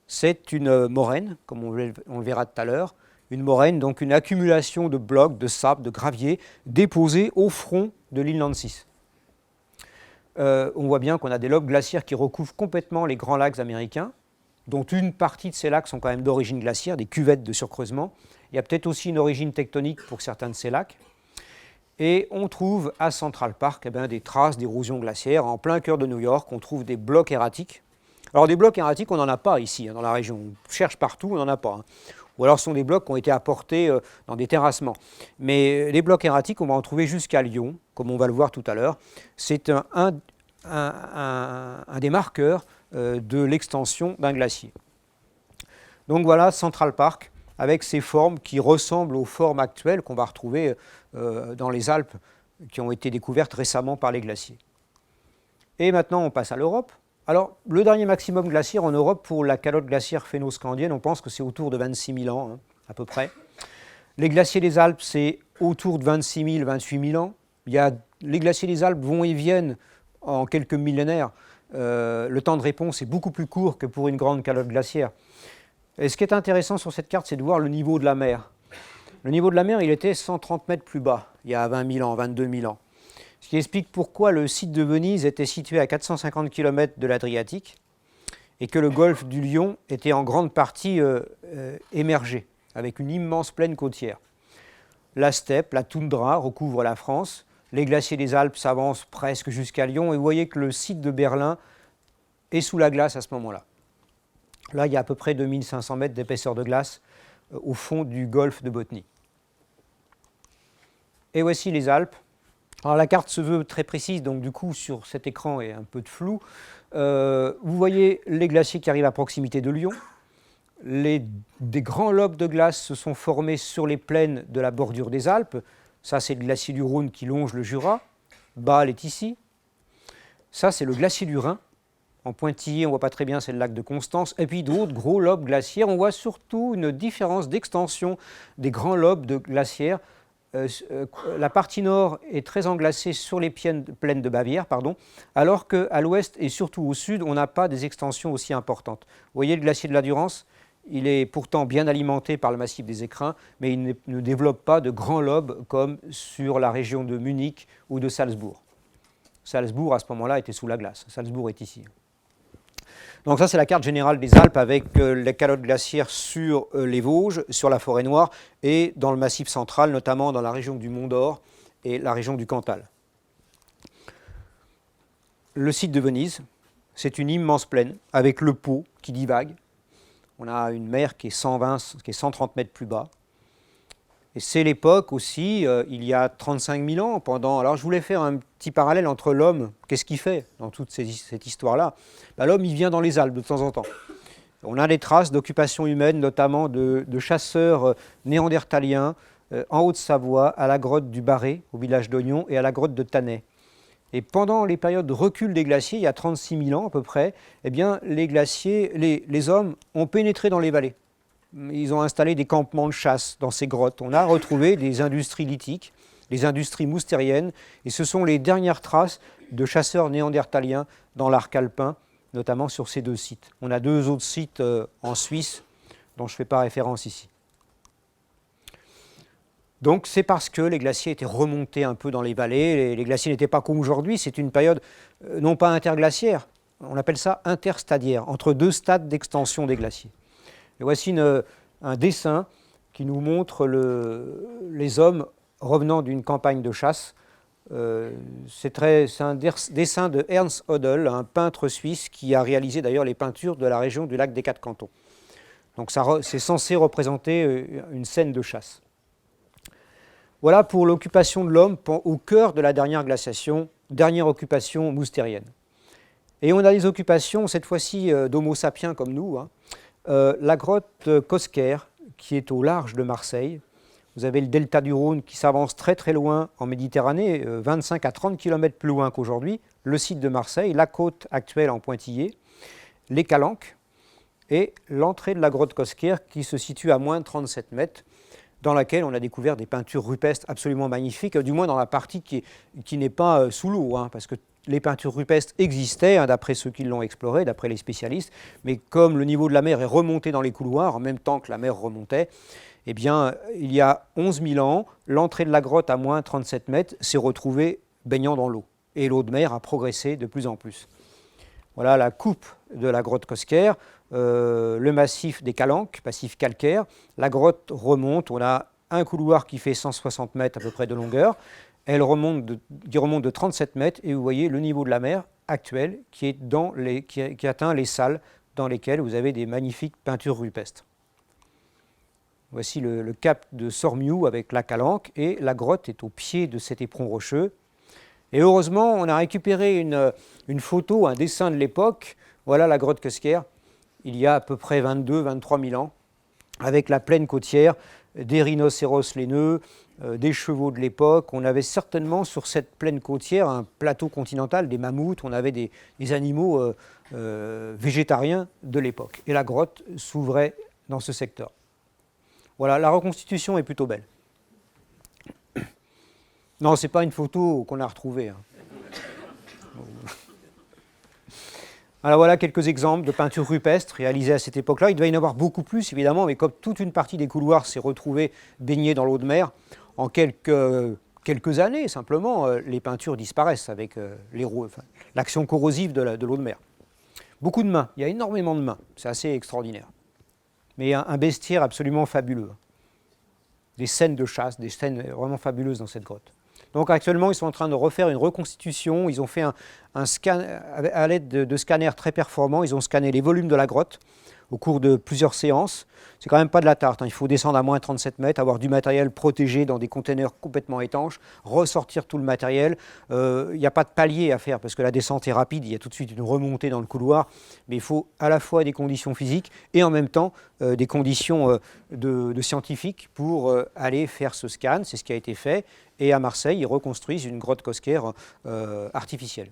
c'est une moraine, comme on le verra tout à l'heure. Une moraine, donc une accumulation de blocs, de sable, de gravier, déposés au front de l'Inland 6. On voit bien qu'on a des lobes glaciaires qui recouvrent complètement les grands lacs américains, dont une partie de ces lacs sont quand même d'origine glaciaire, des cuvettes de surcreusement. Il y a peut-être aussi une origine tectonique pour certains de ces lacs. Et on trouve à Central Park des traces d'érosion glaciaire. En plein cœur de New York, on trouve des blocs erratiques. Alors des blocs erratiques, on n'en a pas ici, dans la région. On cherche partout, on n'en a pas. Ou alors ce sont des blocs qui ont été apportés dans des terrassements. Mais les blocs erratiques, on va en trouver jusqu'à Lyon, comme on va le voir tout à l'heure. C'est un des marqueurs de l'extension d'un glacier. Donc voilà Central Park, avec ces formes qui ressemblent aux formes actuelles qu'on va retrouver dans les Alpes, qui ont été découvertes récemment par les glaciers. Et maintenant, on passe à l'Europe. Alors, le dernier maximum glaciaire en Europe pour la calotte glaciaire phénoscandienne, on pense que c'est autour de 26 000 ans, à peu près. Les glaciers des Alpes, c'est autour de 26 000, 28 000 ans. Les glaciers des Alpes vont et viennent en quelques millénaires. Le temps de réponse est beaucoup plus court que pour une grande calotte glaciaire. Et ce qui est intéressant sur cette carte, c'est de voir le niveau de la mer. Le niveau de la mer, il était 130 mètres plus bas, il y a 20 000 ans, 22 000 ans. Ce qui explique pourquoi le site de Venise était situé à 450 km de l'Adriatique et que le golfe du Lion était en grande partie émergé, avec une immense plaine côtière. La steppe, la toundra recouvre la France, les glaciers des Alpes s'avancent presque jusqu'à Lyon, et vous voyez que le site de Berlin est sous la glace à ce moment-là. Là, il y a à peu près 2500 mètres d'épaisseur de glace au fond du golfe de Bothnie. Et voici les Alpes. Alors la carte se veut très précise, donc du coup sur cet écran il y a un peu de flou. Vous voyez les glaciers qui arrivent à proximité de Lyon. Des grands lobes de glace se sont formés sur les plaines de la bordure des Alpes. Ça, c'est le glacier du Rhône qui longe le Jura. Bâle est ici. Ça, c'est le glacier du Rhin. En pointillé, on ne voit pas très bien, c'est le lac de Constance. Et puis d'autres gros lobes glaciaires. On voit surtout une différence d'extension des grands lobes de glaciaires. La partie nord est très englacée sur les plaines de Bavière, alors qu'à l'ouest et surtout au sud, on n'a pas des extensions aussi importantes. Vous voyez le glacier de la Durance, il est pourtant bien alimenté par le massif des Écrins, mais il ne développe pas de grands lobes comme sur la région de Munich ou de Salzbourg. Salzbourg, à ce moment-là, était sous la glace. Salzbourg est ici. Donc ça, c'est la carte générale des Alpes avec les calottes glaciaires sur les Vosges, sur la forêt noire et dans le massif central, notamment dans la région du Mont d'Or et la région du Cantal. Le site de Venise, c'est une immense plaine avec le Pô qui divague. On a une mer qui est 130 mètres plus bas. Et c'est l'époque aussi, il y a 35 000 ans, alors je voulais faire un petit parallèle entre l'homme, qu'est-ce qu'il fait dans toute cette histoire-là? L'homme, il vient dans les Alpes de temps en temps. On a des traces d'occupation humaine, notamment de chasseurs néandertaliens en Haute-Savoie, à la grotte du Barré, au village d'Ognon, et à la grotte de Tannay. Et pendant les périodes de recul des glaciers, il y a 36 000 ans à peu près, eh bien, les hommes ont pénétré dans les vallées. Ils ont installé des campements de chasse dans ces grottes. On a retrouvé des industries lithiques, des industries moustériennes, et ce sont les dernières traces de chasseurs néandertaliens dans l'arc alpin, notamment sur ces deux sites. On a deux autres sites en Suisse, dont je ne fais pas référence ici. Donc c'est parce que les glaciers étaient remontés un peu dans les vallées, les glaciers n'étaient pas comme aujourd'hui, c'est une période non pas interglaciaire, on appelle ça interstadiaire, entre deux stades d'extension des glaciers. Et voici un dessin qui nous montre les hommes revenant d'une campagne de chasse. C'est un dessin de Ernst Hodel, un peintre suisse qui a réalisé d'ailleurs les peintures de la région du lac des Quatre Cantons. Donc c'est censé représenter une scène de chasse. Voilà pour l'occupation de l'homme au cœur de la dernière glaciation, dernière occupation moustérienne. Et on a des occupations, cette fois-ci d'Homo sapiens comme nous, la grotte Cosquer, qui est au large de Marseille. Vous avez le delta du Rhône qui s'avance très très loin en Méditerranée, 25 à 30 km plus loin qu'aujourd'hui, le site de Marseille, la côte actuelle en pointillé, les Calanques et l'entrée de la grotte Cosquer qui se situe à moins de 37 mètres, dans laquelle on a découvert des peintures rupestres absolument magnifiques, du moins dans la partie qui n'est pas sous l'eau, parce que les peintures rupestres existaient, d'après ceux qui l'ont exploré, d'après les spécialistes, mais comme le niveau de la mer est remonté dans les couloirs, en même temps que la mer remontait, eh bien, il y a 11 000 ans, l'entrée de la grotte à moins 37 mètres s'est retrouvée baignant dans l'eau. Et l'eau de mer a progressé de plus en plus. Voilà la coupe de la grotte Cosquer, le massif des Calanques, massif calcaire. La grotte remonte, on a un couloir qui fait 160 mètres à peu près de longueur. Elle remonte de 37 mètres et vous voyez le niveau de la mer actuel qui atteint les salles dans lesquelles vous avez des magnifiques peintures rupestres. Voici le cap de Sormiou avec la Calanque et la grotte est au pied de cet éperon rocheux. Et heureusement, on a récupéré une photo, un dessin de l'époque. Voilà la grotte Cosquer, il y a à peu près 22-23 000 ans, avec la plaine côtière, des rhinocéros laineux, des chevaux de l'époque. On avait certainement sur cette plaine côtière un plateau continental, des mammouths, on avait des animaux végétariens de l'époque. Et la grotte s'ouvrait dans ce secteur. Voilà, la reconstitution est plutôt belle. Non, ce n'est pas une photo qu'on a retrouvée. Alors voilà quelques exemples de peintures rupestres réalisées à cette époque-là. Il devait y en avoir beaucoup plus, évidemment, mais comme toute une partie des couloirs s'est retrouvée baignée dans l'eau de mer, en quelques années, simplement, les peintures disparaissent avec l'action corrosive de l'eau de mer. Beaucoup de mains, il y a énormément de mains, c'est assez extraordinaire. Mais un bestiaire absolument fabuleux. Des scènes de chasse, des scènes vraiment fabuleuses dans cette grotte. Donc actuellement, ils sont en train de refaire une reconstitution. Ils ont fait un scan à l'aide de scanners très performants. Ils ont scanné les volumes de la grotte au cours de plusieurs séances. C'est quand même pas de la tarte, hein. Il faut descendre à moins 37 mètres, avoir du matériel protégé dans des containers complètement étanches, ressortir tout le matériel. Il n'y a pas de palier à faire parce que la descente est rapide, il y a tout de suite une remontée dans le couloir, mais il faut à la fois des conditions physiques et en même temps des conditions de scientifiques pour aller faire ce scan. C'est ce qui a été fait. Et à Marseille, ils reconstruisent une grotte Cosquer artificielle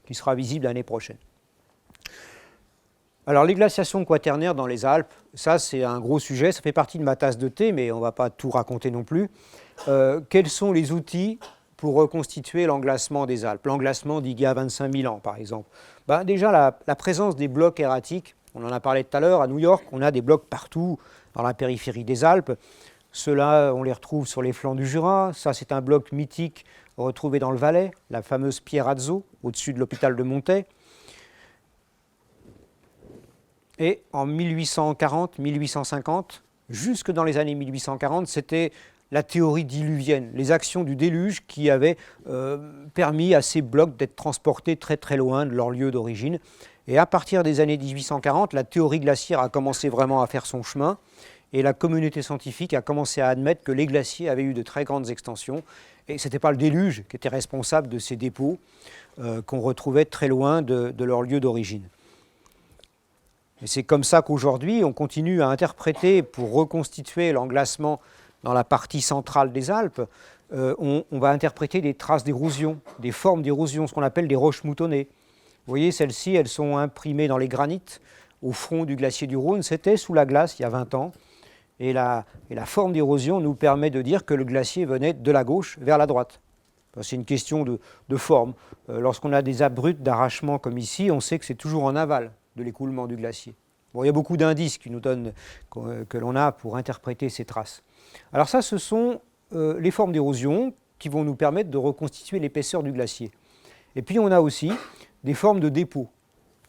qui sera visible l'année prochaine. Alors les glaciations quaternaires dans les Alpes, ça c'est un gros sujet, ça fait partie de ma tasse de thé, mais on ne va pas tout raconter non plus. Quels sont les outils pour reconstituer l'englacement des Alpes, l'englacement d'il y a 25 000 ans par exemple? Déjà la présence des blocs erratiques, on en a parlé tout à l'heure, à New York, on a des blocs partout dans la périphérie des Alpes. Ceux-là, on les retrouve sur les flancs du Jura. Ça, c'est un bloc mythique retrouvé dans le Valais, la fameuse pierre Azzo, au-dessus de l'hôpital de Montet. Et en 1840-1850, jusque dans les années 1840, c'était la théorie diluvienne, les actions du déluge qui avaient permis à ces blocs d'être transportés très très loin de leur lieu d'origine. Et à partir des années 1840, la théorie glaciaire a commencé vraiment à faire son chemin. Et la communauté scientifique a commencé à admettre que les glaciers avaient eu de très grandes extensions. Et ce n'était pas le déluge qui était responsable de ces dépôts qu'on retrouvait très loin de leur lieu d'origine. Et c'est comme ça qu'aujourd'hui, on continue à interpréter, pour reconstituer l'englacement dans la partie centrale des Alpes, on va interpréter des traces d'érosion, des formes d'érosion, ce qu'on appelle des roches moutonnées. Vous voyez, celles-ci, elles sont imprimées dans les granites au front du glacier du Rhône. C'était sous la glace il y a 20 ans. Et la forme d'érosion nous permet de dire que le glacier venait de la gauche vers la droite. C'est une question de forme. Lorsqu'on a des abrupts d'arrachement comme ici, on sait que c'est toujours en aval de l'écoulement du glacier. Bon, il y a beaucoup d'indices qui nous donnent, que l'on a pour interpréter ces traces. Alors ça, ce sont les formes d'érosion qui vont nous permettre de reconstituer l'épaisseur du glacier. Et puis on a aussi des formes de dépôts.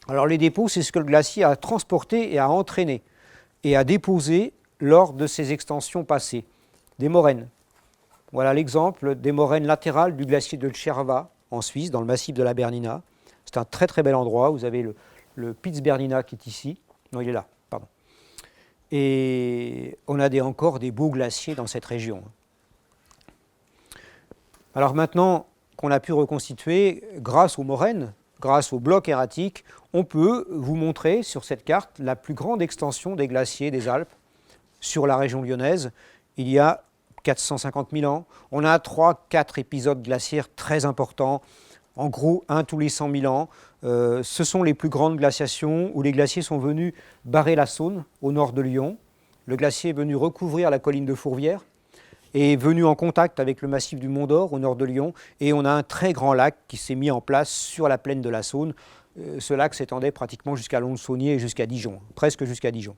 Alors les dépôts, c'est ce que le glacier a transporté et a entraîné et a déposé lors de ses extensions passées. Des moraines. Voilà l'exemple des moraines latérales du glacier de Cerva en Suisse, dans le massif de la Bernina. C'est un très très bel endroit. Vous avez le Piz Bernina qui est ici. Non, il est là, pardon. Et on a encore des beaux glaciers dans cette région. Alors maintenant qu'on a pu reconstituer, grâce aux moraines, grâce aux blocs erratiques, on peut vous montrer sur cette carte la plus grande extension des glaciers des Alpes sur la région lyonnaise. Il y a 450 000 ans. On a 3-4 épisodes glaciaires très importants, en gros un tous les 100 000 ans. Ce sont les plus grandes glaciations où les glaciers sont venus barrer la Saône au nord de Lyon. Le glacier est venu recouvrir la colline de Fourvière et est venu en contact avec le massif du Mont d'Or au nord de Lyon. Et on a un très grand lac qui s'est mis en place sur la plaine de la Saône. Ce lac s'étendait pratiquement jusqu'à Lons-Saunier et jusqu'à Dijon, presque jusqu'à Dijon.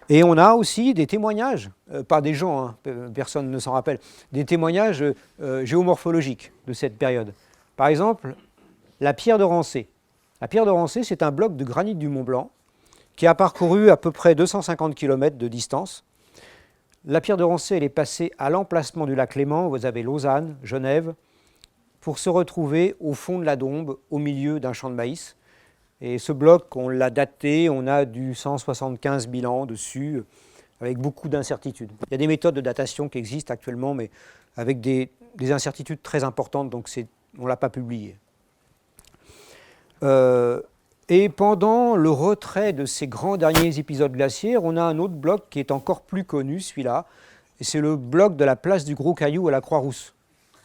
Et on a aussi des témoignages, pas des gens, hein, personne ne s'en rappelle, des témoignages géomorphologiques de cette période. Par exemple, la pierre de Rancé. La pierre de Rancé, c'est un bloc de granit du Mont Blanc qui a parcouru à peu près 250 km de distance. La pierre de Rancé, elle est passée à l'emplacement du lac Léman, vous avez Lausanne, Genève, pour se retrouver au fond de la Dombe, au milieu d'un champ de maïs. Et ce bloc, on l'a daté, on a du 175 000 ans dessus, avec beaucoup d'incertitudes. Il y a des méthodes de datation qui existent actuellement, mais avec des incertitudes très importantes, donc on ne l'a pas publié. Et pendant le retrait de ces grands derniers épisodes glaciaires, on a un autre bloc qui est encore plus connu, celui-là, et c'est le bloc de la place du Gros Caillou à la Croix-Rousse,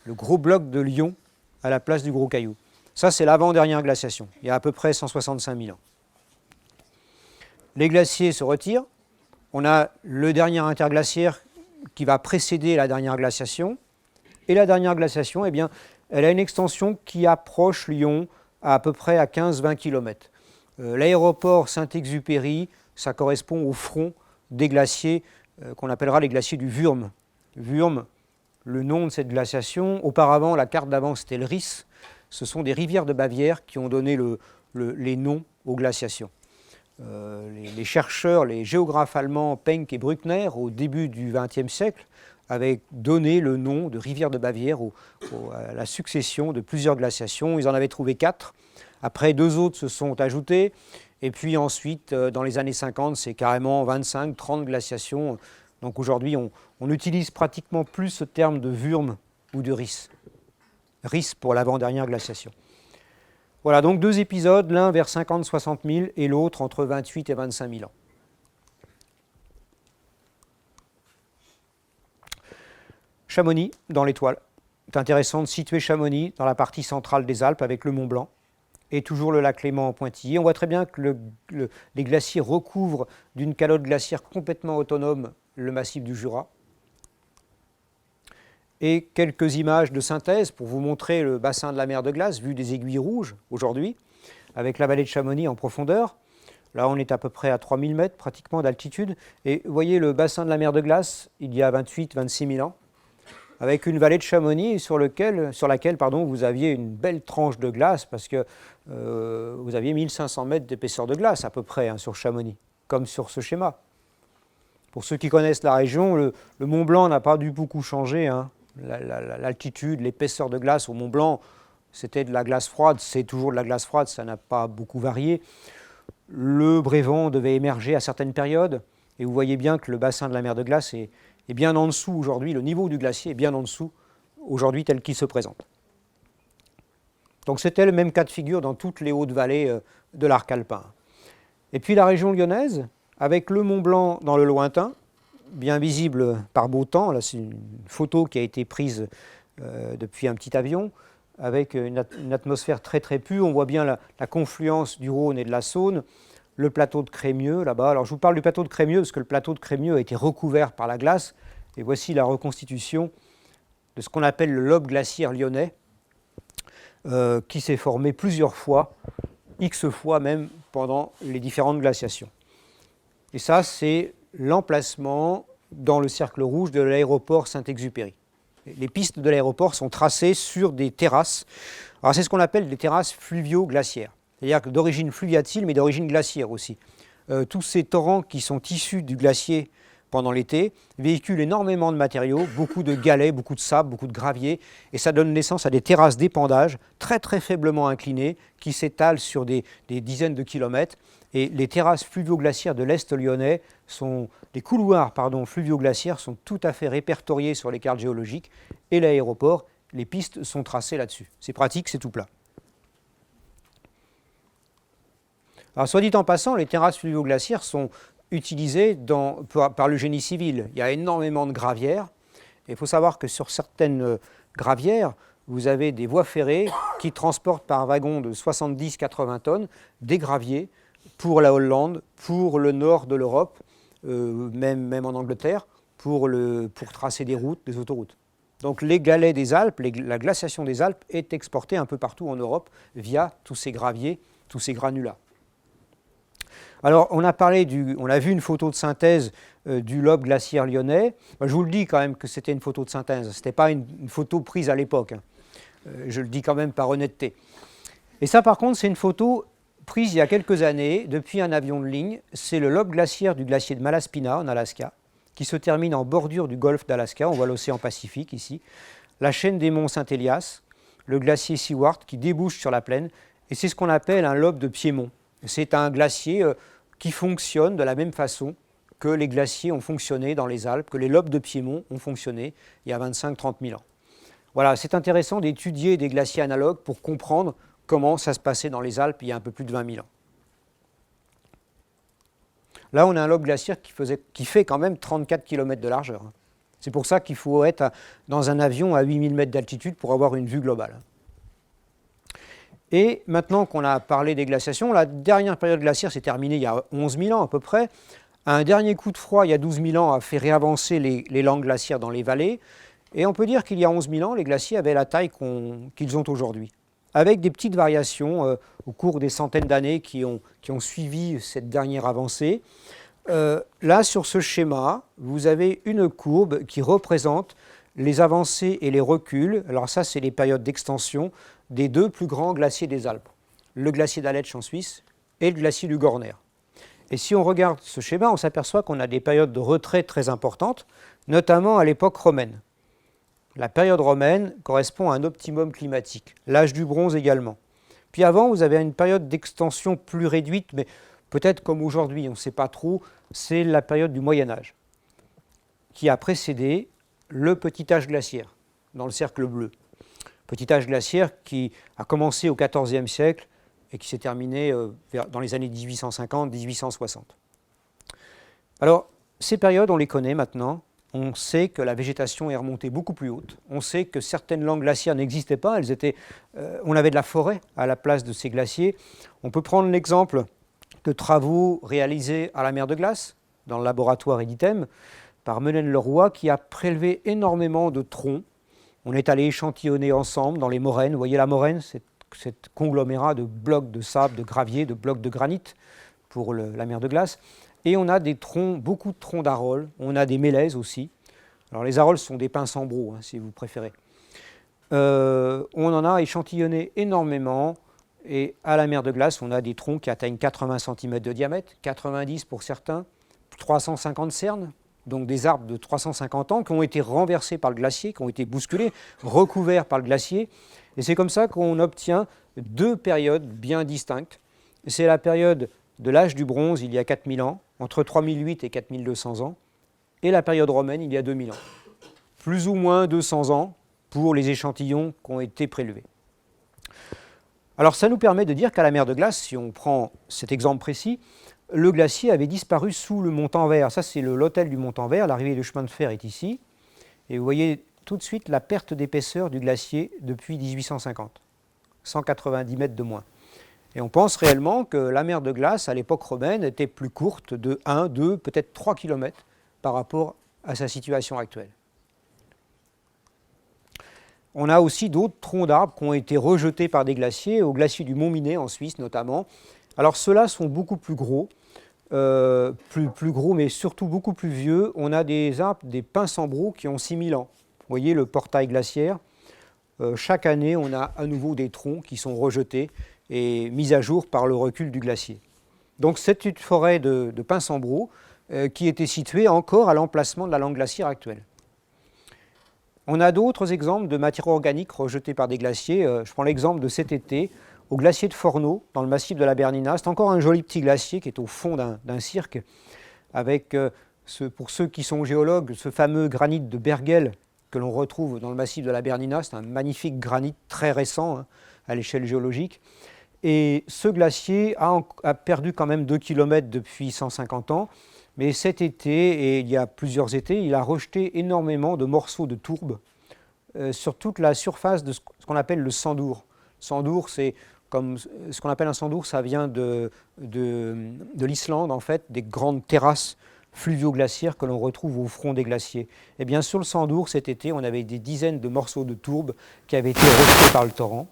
le gros bloc de Lyon à la place du Gros Caillou. Ça, c'est l'avant-dernière glaciation, il y a à peu près 165 000 ans. Les glaciers se retirent. On a le dernier interglaciaire qui va précéder la dernière glaciation. Et la dernière glaciation, eh bien, elle a une extension qui approche Lyon à peu près à 15-20 km. L'aéroport Saint-Exupéry, ça correspond au front des glaciers qu'on appellera les glaciers du Wurm. Wurm, le nom de cette glaciation, auparavant, la carte d'avant, c'était le Risse. ce sont des rivières de Bavière qui ont donné les noms aux glaciations. Les chercheurs, les géographes allemands Penck et Bruckner, au début du XXe siècle, avaient donné le nom de rivière de Bavière à la succession de plusieurs glaciations. Ils en avaient trouvé 4. Après, 2 autres se sont ajoutés. Et puis ensuite, dans les années 50, c'est carrément 25, 30 glaciations. Donc aujourd'hui, on utilise pratiquement plus ce terme de Wurm ou de Riss. Riss pour l'avant-dernière glaciation. Voilà, donc 2 épisodes, l'un vers 50-60 000 et l'autre entre 28 et 25 000 ans. Chamonix, dans l'étoile. C'est intéressant de situer Chamonix dans la partie centrale des Alpes avec le Mont Blanc et toujours le lac Léman en pointillé. On voit très bien que les glaciers recouvrent d'une calotte glaciaire complètement autonome le massif du Jura. Et quelques images de synthèse pour vous montrer le bassin de la mer de glace vu des aiguilles rouges aujourd'hui, avec la vallée de Chamonix en profondeur. Là, on est à peu près à 3000 mètres pratiquement d'altitude. Et vous voyez le bassin de la mer de glace, il y a 28-26 000 ans, avec une vallée de Chamonix sur laquelle vous aviez une belle tranche de glace, parce que vous aviez 1500 mètres d'épaisseur de glace à peu près sur Chamonix, comme sur ce schéma. Pour ceux qui connaissent la région, le Mont Blanc n'a pas dû beaucoup changé. L'altitude, l'épaisseur de glace au Mont Blanc, c'était de la glace froide, c'est toujours de la glace froide, ça n'a pas beaucoup varié. Le Brévent devait émerger à certaines périodes, et vous voyez bien que le bassin de la mer de glace est bien en dessous aujourd'hui, le niveau du glacier est bien en dessous aujourd'hui tel qu'il se présente. Donc c'était le même cas de figure dans toutes les hautes vallées de l'arc alpin. Et puis la région lyonnaise, avec le Mont Blanc dans le lointain, bien visible par beau temps. Là, c'est une photo qui a été prise depuis un petit avion, avec une atmosphère très très pure. On voit bien la confluence du Rhône et de la Saône, le plateau de Crémieux là-bas. Alors je vous parle du plateau de Crémieux parce que le plateau de Crémieux a été recouvert par la glace. Et voici la reconstitution de ce qu'on appelle le lobe glaciaire lyonnais, qui s'est formé plusieurs fois, X fois même, pendant les différentes glaciations. Et ça, c'est l'emplacement dans le cercle rouge de l'aéroport Saint-Exupéry. Les pistes de l'aéroport sont tracées sur des terrasses. Alors c'est ce qu'on appelle des terrasses fluvio-glaciaires, c'est-à-dire d'origine fluviatile mais d'origine glaciaire aussi. Tous ces torrents qui sont issus du glacier pendant l'été véhiculent énormément de matériaux, beaucoup de galets, beaucoup de sable, beaucoup de gravier, et ça donne naissance à des terrasses d'épandage très très faiblement inclinées qui s'étalent sur des dizaines de kilomètres. Et les terrasses fluvio-glaciaires de l'Est lyonnais les couloirs fluvio-glaciaires sont tout à fait répertoriés sur les cartes géologiques, et l'aéroport, les pistes sont tracées là-dessus. C'est pratique, c'est tout plat. Alors, soit dit en passant, les terrasses fluvio-glaciaires sont utilisées par le génie civil. Il y a énormément de gravières, et il faut savoir que sur certaines gravières, vous avez des voies ferrées qui transportent par wagon de 70-80 tonnes des graviers pour la Hollande, pour le nord de l'Europe, même en Angleterre, pour tracer des routes, des autoroutes. Donc les galets des Alpes, la glaciation des Alpes est exportée un peu partout en Europe via tous ces graviers, tous ces granulats. Alors on a vu une photo de synthèse du lobe glaciaire lyonnais. Je vous le dis quand même que c'était une photo de synthèse, ce n'était pas une photo prise à l'époque. Je le dis quand même par honnêteté. Et ça par contre c'est une photo prise il y a quelques années depuis un avion de ligne. C'est le lobe glaciaire du glacier de Malaspina en Alaska, qui se termine en bordure du golfe d'Alaska. On voit l'océan Pacifique ici. La chaîne des monts Saint-Élias, le glacier Seward qui débouche sur la plaine. Et c'est ce qu'on appelle un lobe de Piémont. C'est un glacier qui fonctionne de la même façon que les glaciers ont fonctionné dans les Alpes, que les lobes de Piémont ont fonctionné il y a 25-30 000 ans. Voilà, c'est intéressant d'étudier des glaciers analogues pour comprendre comment ça se passait dans les Alpes il y a un peu plus de 20 000 ans. Là, on a un lobe glaciaire qui fait quand même 34 km de largeur. C'est pour ça qu'il faut être dans un avion à 8000 mètres d'altitude pour avoir une vue globale. Et maintenant qu'on a parlé des glaciations, la dernière période glaciaire s'est terminée il y a 11 000 ans à peu près. Un dernier coup de froid il y a 12 000 ans a fait réavancer les langues glaciaires dans les vallées. Et on peut dire qu'il y a 11 000 ans, les glaciers avaient la taille qu'ils ont aujourd'hui, avec des petites variations au cours des centaines d'années qui ont suivi cette dernière avancée. Là, sur ce schéma, vous avez une courbe qui représente les avancées et les reculs. Alors ça, c'est les périodes d'extension des deux plus grands glaciers des Alpes, le glacier d'Aletsch en Suisse et le glacier du Gorner. Et si on regarde ce schéma, on s'aperçoit qu'on a des périodes de retrait très importantes, notamment à l'époque romaine. La période romaine correspond à un optimum climatique, l'âge du bronze également. Puis avant, vous avez une période d'extension plus réduite, mais peut-être comme aujourd'hui, on ne sait pas trop, c'est la période du Moyen-Âge, qui a précédé le petit âge glaciaire, dans le cercle bleu. Petit âge glaciaire qui a commencé au XIVe siècle et qui s'est terminé dans les années 1850-1860. Alors, ces périodes, on les connaît maintenant. On sait que la végétation est remontée beaucoup plus haute. On sait que certaines langues glaciaires n'existaient pas. On avait de la forêt à la place de ces glaciers. On peut prendre l'exemple de travaux réalisés à la mer de glace, dans le laboratoire Editem, par Melaine-Leroy, qui a prélevé énormément de troncs. On est allé échantillonner ensemble dans les moraines. Vous voyez la moraine, cet conglomérat de blocs de sable, de gravier, de blocs de granit pour la mer de glace. Et on a des troncs, beaucoup de troncs d'arroles. On a des mélèzes aussi. Alors les arroles sont des pins sambro, si vous préférez. On en a échantillonné énormément. Et à la mer de glace, on a des troncs qui atteignent 80 cm de diamètre, 90 pour certains, 350 cernes. Donc des arbres de 350 ans qui ont été renversés par le glacier, qui ont été bousculés, recouverts par le glacier. Et c'est comme ça qu'on obtient deux périodes bien distinctes. C'est la période de l'âge du bronze, il y a 4000 ans, entre 3008 et 4200 ans, et la période romaine, il y a 2000 ans. Plus ou moins 200 ans pour les échantillons qui ont été prélevés. Alors ça nous permet de dire qu'à la mer de glace, si on prend cet exemple précis, le glacier avait disparu sous le Montanvert. Ça, c'est l'hôtel du Montanvert. L'arrivée du chemin de fer est ici. Et vous voyez tout de suite la perte d'épaisseur du glacier depuis 1850. 190 mètres de moins. Et on pense réellement que la mer de glace, à l'époque romaine, était plus courte de 1, 2, peut-être 3 km par rapport à sa situation actuelle. On a aussi d'autres troncs d'arbres qui ont été rejetés par des glaciers, au glacier du Mont-Minet en Suisse notamment. Alors ceux-là sont beaucoup plus gros, plus gros, mais surtout beaucoup plus vieux. On a des arbres, des pins sambro qui ont 6000 ans. Vous voyez le portail glaciaire. Chaque année, on a à nouveau des troncs qui sont rejetés et mis à jour par le recul du glacier. Donc c'est une forêt de pins sambro qui était située encore à l'emplacement de la langue glaciaire actuelle. On a d'autres exemples de matières organiques rejetées par des glaciers. Je prends l'exemple de cet été, au glacier de Forno, dans le massif de la Bernina. C'est encore un joli petit glacier qui est au fond d'un cirque, avec, pour ceux qui sont géologues, ce fameux granit de Bergel que l'on retrouve dans le massif de la Bernina. C'est un magnifique granit très récent à l'échelle géologique. Et ce glacier a perdu quand même 2 km depuis 150 ans. Mais cet été, et il y a plusieurs étés, il a rejeté énormément de morceaux de tourbe sur toute la surface de ce qu'on appelle le sandour. Sandour, c'est comme ce qu'on appelle un sandour, ça vient de l'Islande, en fait, des grandes terrasses fluvio-glaciaires que l'on retrouve au front des glaciers. Et bien sur le sandour, cet été, on avait des dizaines de morceaux de tourbe qui avaient été rejetés par le torrent.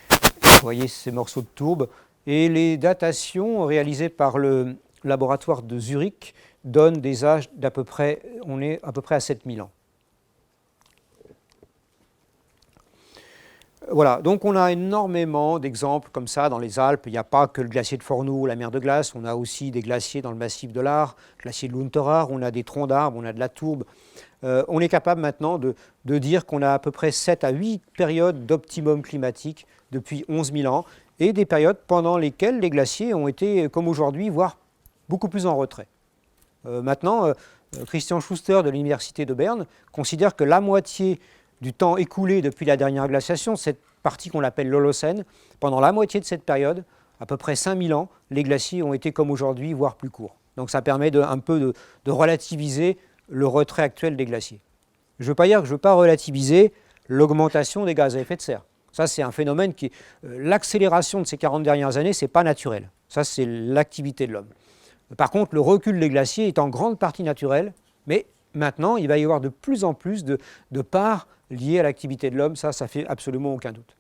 Vous voyez ces morceaux de tourbe. Et les datations réalisées par le laboratoire de Zurich donnent des âges d'à peu près, on est à peu près à 7000 ans. Voilà, donc on a énormément d'exemples comme ça dans les Alpes. Il n'y a pas que le glacier de Forno, la mer de glace, on a aussi des glaciers dans le massif de l'Aar, le glacier de l'Unterrard, on a des troncs d'arbres, on a de la tourbe. On est capable maintenant de dire qu'on a à peu près 7 à 8 périodes d'optimum climatique depuis 11 000 ans et des périodes pendant lesquelles les glaciers ont été, comme aujourd'hui, voire beaucoup plus en retrait. Maintenant, Christian Schuster de l'Université de Berne considère que la moitié du temps écoulé depuis la dernière glaciation, cette partie qu'on appelle l'Holocène, pendant la moitié de cette période, à peu près 5000 ans, les glaciers ont été comme aujourd'hui, voire plus courts. Donc ça permet un peu de relativiser le retrait actuel des glaciers. Je ne veux pas dire que je ne veux pas relativiser l'augmentation des gaz à effet de serre. Ça, c'est un phénomène qui... l'accélération de ces 40 dernières années, ce n'est pas naturel. Ça, c'est l'activité de l'homme. Par contre, le recul des glaciers est en grande partie naturel, mais maintenant, il va y avoir de plus en plus de parts liées à l'activité de l'homme. Ça fait absolument aucun doute.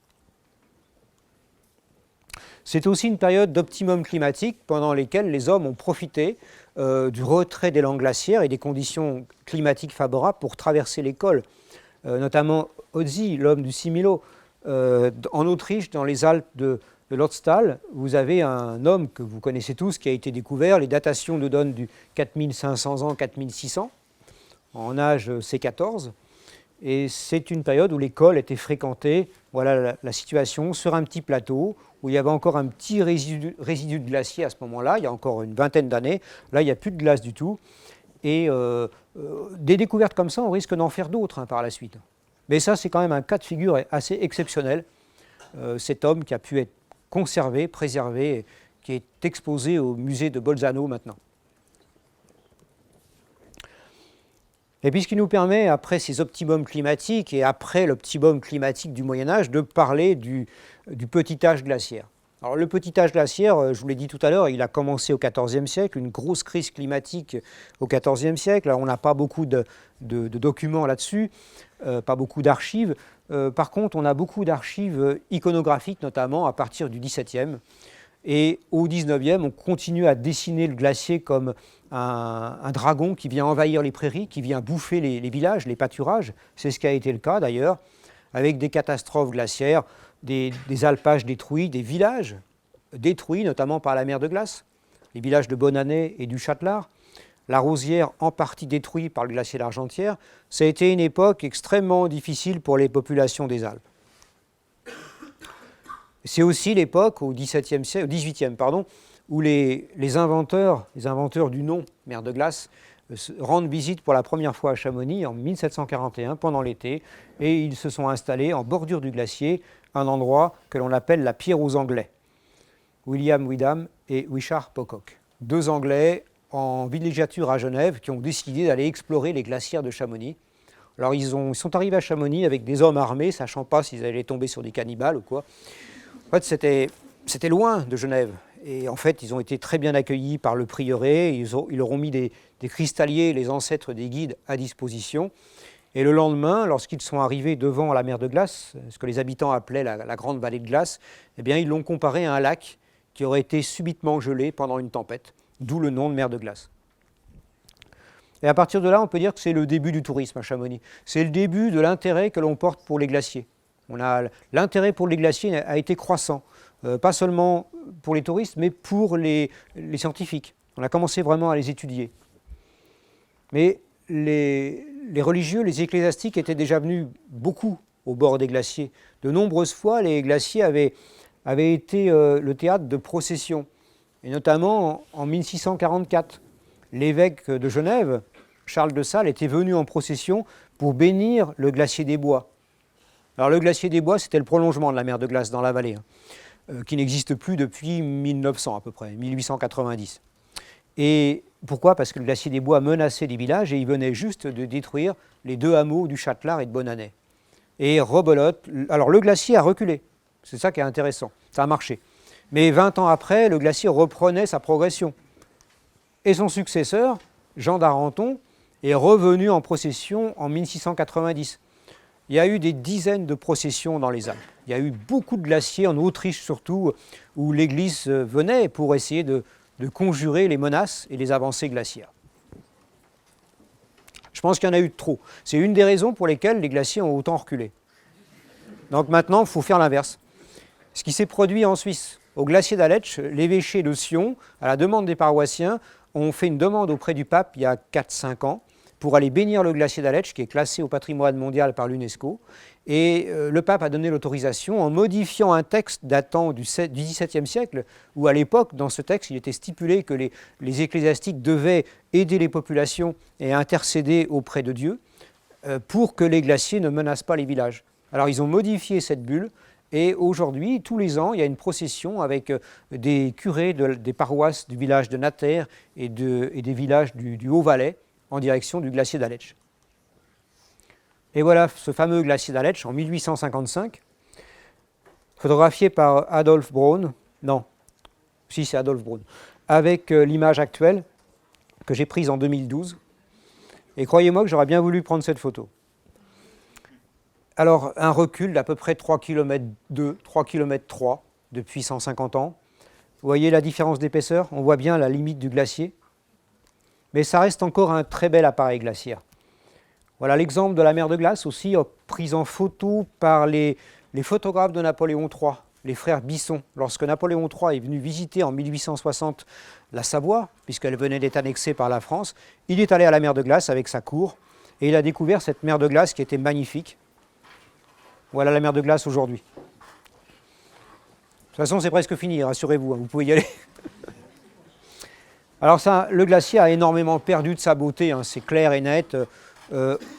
C'est aussi une période d'optimum climatique pendant lesquelles les hommes ont profité du retrait des langues glaciaires et des conditions climatiques favorables pour traverser les cols, notamment Ötzi, l'homme du Similo. En Autriche, dans les Alpes de Lotstall, vous avez un homme que vous connaissez tous qui a été découvert. Les datations nous donnent du 4500 ans, 4600, en âge C14. Et c'est une période où les cols étaient fréquentés. Voilà la situation, sur un petit plateau, où il y avait encore un petit résidu de glacier à ce moment-là, il y a encore une vingtaine d'années. Là, il n'y a plus de glace du tout. Et des découvertes comme ça, on risque d'en faire d'autres par la suite. Mais ça, c'est quand même un cas de figure assez exceptionnel. Cet homme qui a pu être conservé, préservé, qui est exposé au musée de Bolzano maintenant. Et puis ce qui nous permet, après ces optimums climatiques et après l'optimum climatique du Moyen-Âge, de parler du petit âge glaciaire. Alors le petit âge glaciaire, je vous l'ai dit tout à l'heure, il a commencé au XIVe siècle, une grosse crise climatique au XIVe siècle. Alors, on n'a pas beaucoup de documents là-dessus, pas beaucoup d'archives. Par contre, on a beaucoup d'archives iconographiques, notamment à partir du XVIIe. Et au XIXe, on continue à dessiner le glacier comme un dragon qui vient envahir les prairies, qui vient bouffer les villages, les pâturages. C'est ce qui a été le cas d'ailleurs, avec des catastrophes glaciaires, des alpages détruits, des villages détruits, notamment par la mer de glace, les villages de Bonanay et du Châtelard, la Rosière en partie détruite par le glacier d'Argentière. Ça a été une époque extrêmement difficile pour les populations des Alpes. C'est aussi l'époque, au XVIIIe, où les inventeurs du nom mer de glace rendent visite pour la première fois à Chamonix en 1741 pendant l'été, et ils se sont installés en bordure du glacier, un endroit que l'on appelle la pierre aux Anglais. William Windham et Wishart Pocock, deux Anglais en villégiature à Genève qui ont décidé d'aller explorer les glacières de Chamonix. Alors ils sont arrivés à Chamonix avec des hommes armés, sachant pas s'ils allaient tomber sur des cannibales ou quoi. En fait, c'était loin de Genève. Et en fait, ils ont été très bien accueillis par le prieuré. Ils leur ont mis des cristalliers, les ancêtres des guides, à disposition. Et le lendemain, lorsqu'ils sont arrivés devant la mer de glace, ce que les habitants appelaient la grande vallée de glace, eh bien, ils l'ont comparé à un lac qui aurait été subitement gelé pendant une tempête, d'où le nom de mer de glace. Et à partir de là, on peut dire que c'est le début du tourisme à Chamonix. C'est le début de l'intérêt que l'on porte pour les glaciers. L'intérêt pour les glaciers a été croissant, pas seulement pour les touristes, mais pour les scientifiques. On a commencé vraiment à les étudier. Mais les religieux, les ecclésiastiques étaient déjà venus beaucoup au bord des glaciers. De nombreuses fois, les glaciers avaient été le théâtre de processions, et notamment en 1644. L'évêque de Genève, Charles de Sales, était venu en procession pour bénir le glacier des Bois. Alors le glacier des Bois, c'était le prolongement de la mer de glace dans la vallée, qui n'existe plus depuis 1900 à peu près, 1890. Et pourquoi ? Parce que le glacier des Bois menaçait les villages et il venait juste de détruire les deux hameaux du Châtelard et de Bonanay. Et rebelote, alors le glacier a reculé, c'est ça qui est intéressant, ça a marché. Mais 20 ans après, le glacier reprenait sa progression. Et son successeur, Jean d'Arenton, est revenu en procession en 1690. Il y a eu des dizaines de processions dans les Alpes. Il y a eu beaucoup de glaciers, en Autriche surtout, où l'Église venait pour essayer de conjurer les menaces et les avancées glaciaires. Je pense qu'il y en a eu trop. C'est une des raisons pour lesquelles les glaciers ont autant reculé. Donc maintenant, il faut faire l'inverse. Ce qui s'est produit en Suisse, au glacier d'Aletsch, l'évêché de Sion, à la demande des paroissiens, ont fait une demande auprès du pape il y a 4-5 ans pour aller bénir le glacier d'Aletsch, qui est classé au patrimoine mondial par l'UNESCO. Et le pape a donné l'autorisation en modifiant un texte datant du XVIIe siècle, où à l'époque, dans ce texte, il était stipulé que les ecclésiastiques devaient aider les populations et intercéder auprès de Dieu pour que les glaciers ne menacent pas les villages. Alors ils ont modifié cette bulle, et aujourd'hui, tous les ans, il y a une procession avec des curés des paroisses du village de Natter et des villages du Haut-Valais en direction du glacier d'Aletsch. Et voilà ce fameux glacier d'Aletsch en 1855, photographié par Adolf Braun, non, si c'est Adolf Braun, avec l'image actuelle que j'ai prise en 2012. Et croyez-moi que j'aurais bien voulu prendre cette photo. Alors, un recul d'à peu près 3 km 2, 3 km 3, depuis 150 ans. Vous voyez la différence d'épaisseur? On voit bien la limite du glacier. Mais ça reste encore un très bel appareil glaciaire. Voilà l'exemple de la mer de glace aussi, prise en photo par les photographes de Napoléon III, les frères Bisson. Lorsque Napoléon III est venu visiter en 1860 la Savoie, puisqu'elle venait d'être annexée par la France, il est allé à la mer de glace avec sa cour et il a découvert cette mer de glace qui était magnifique. Voilà la mer de glace aujourd'hui. De toute façon, c'est presque fini, rassurez-vous, vous pouvez y aller. Alors ça, le glacier a énormément perdu de sa beauté, c'est clair et net.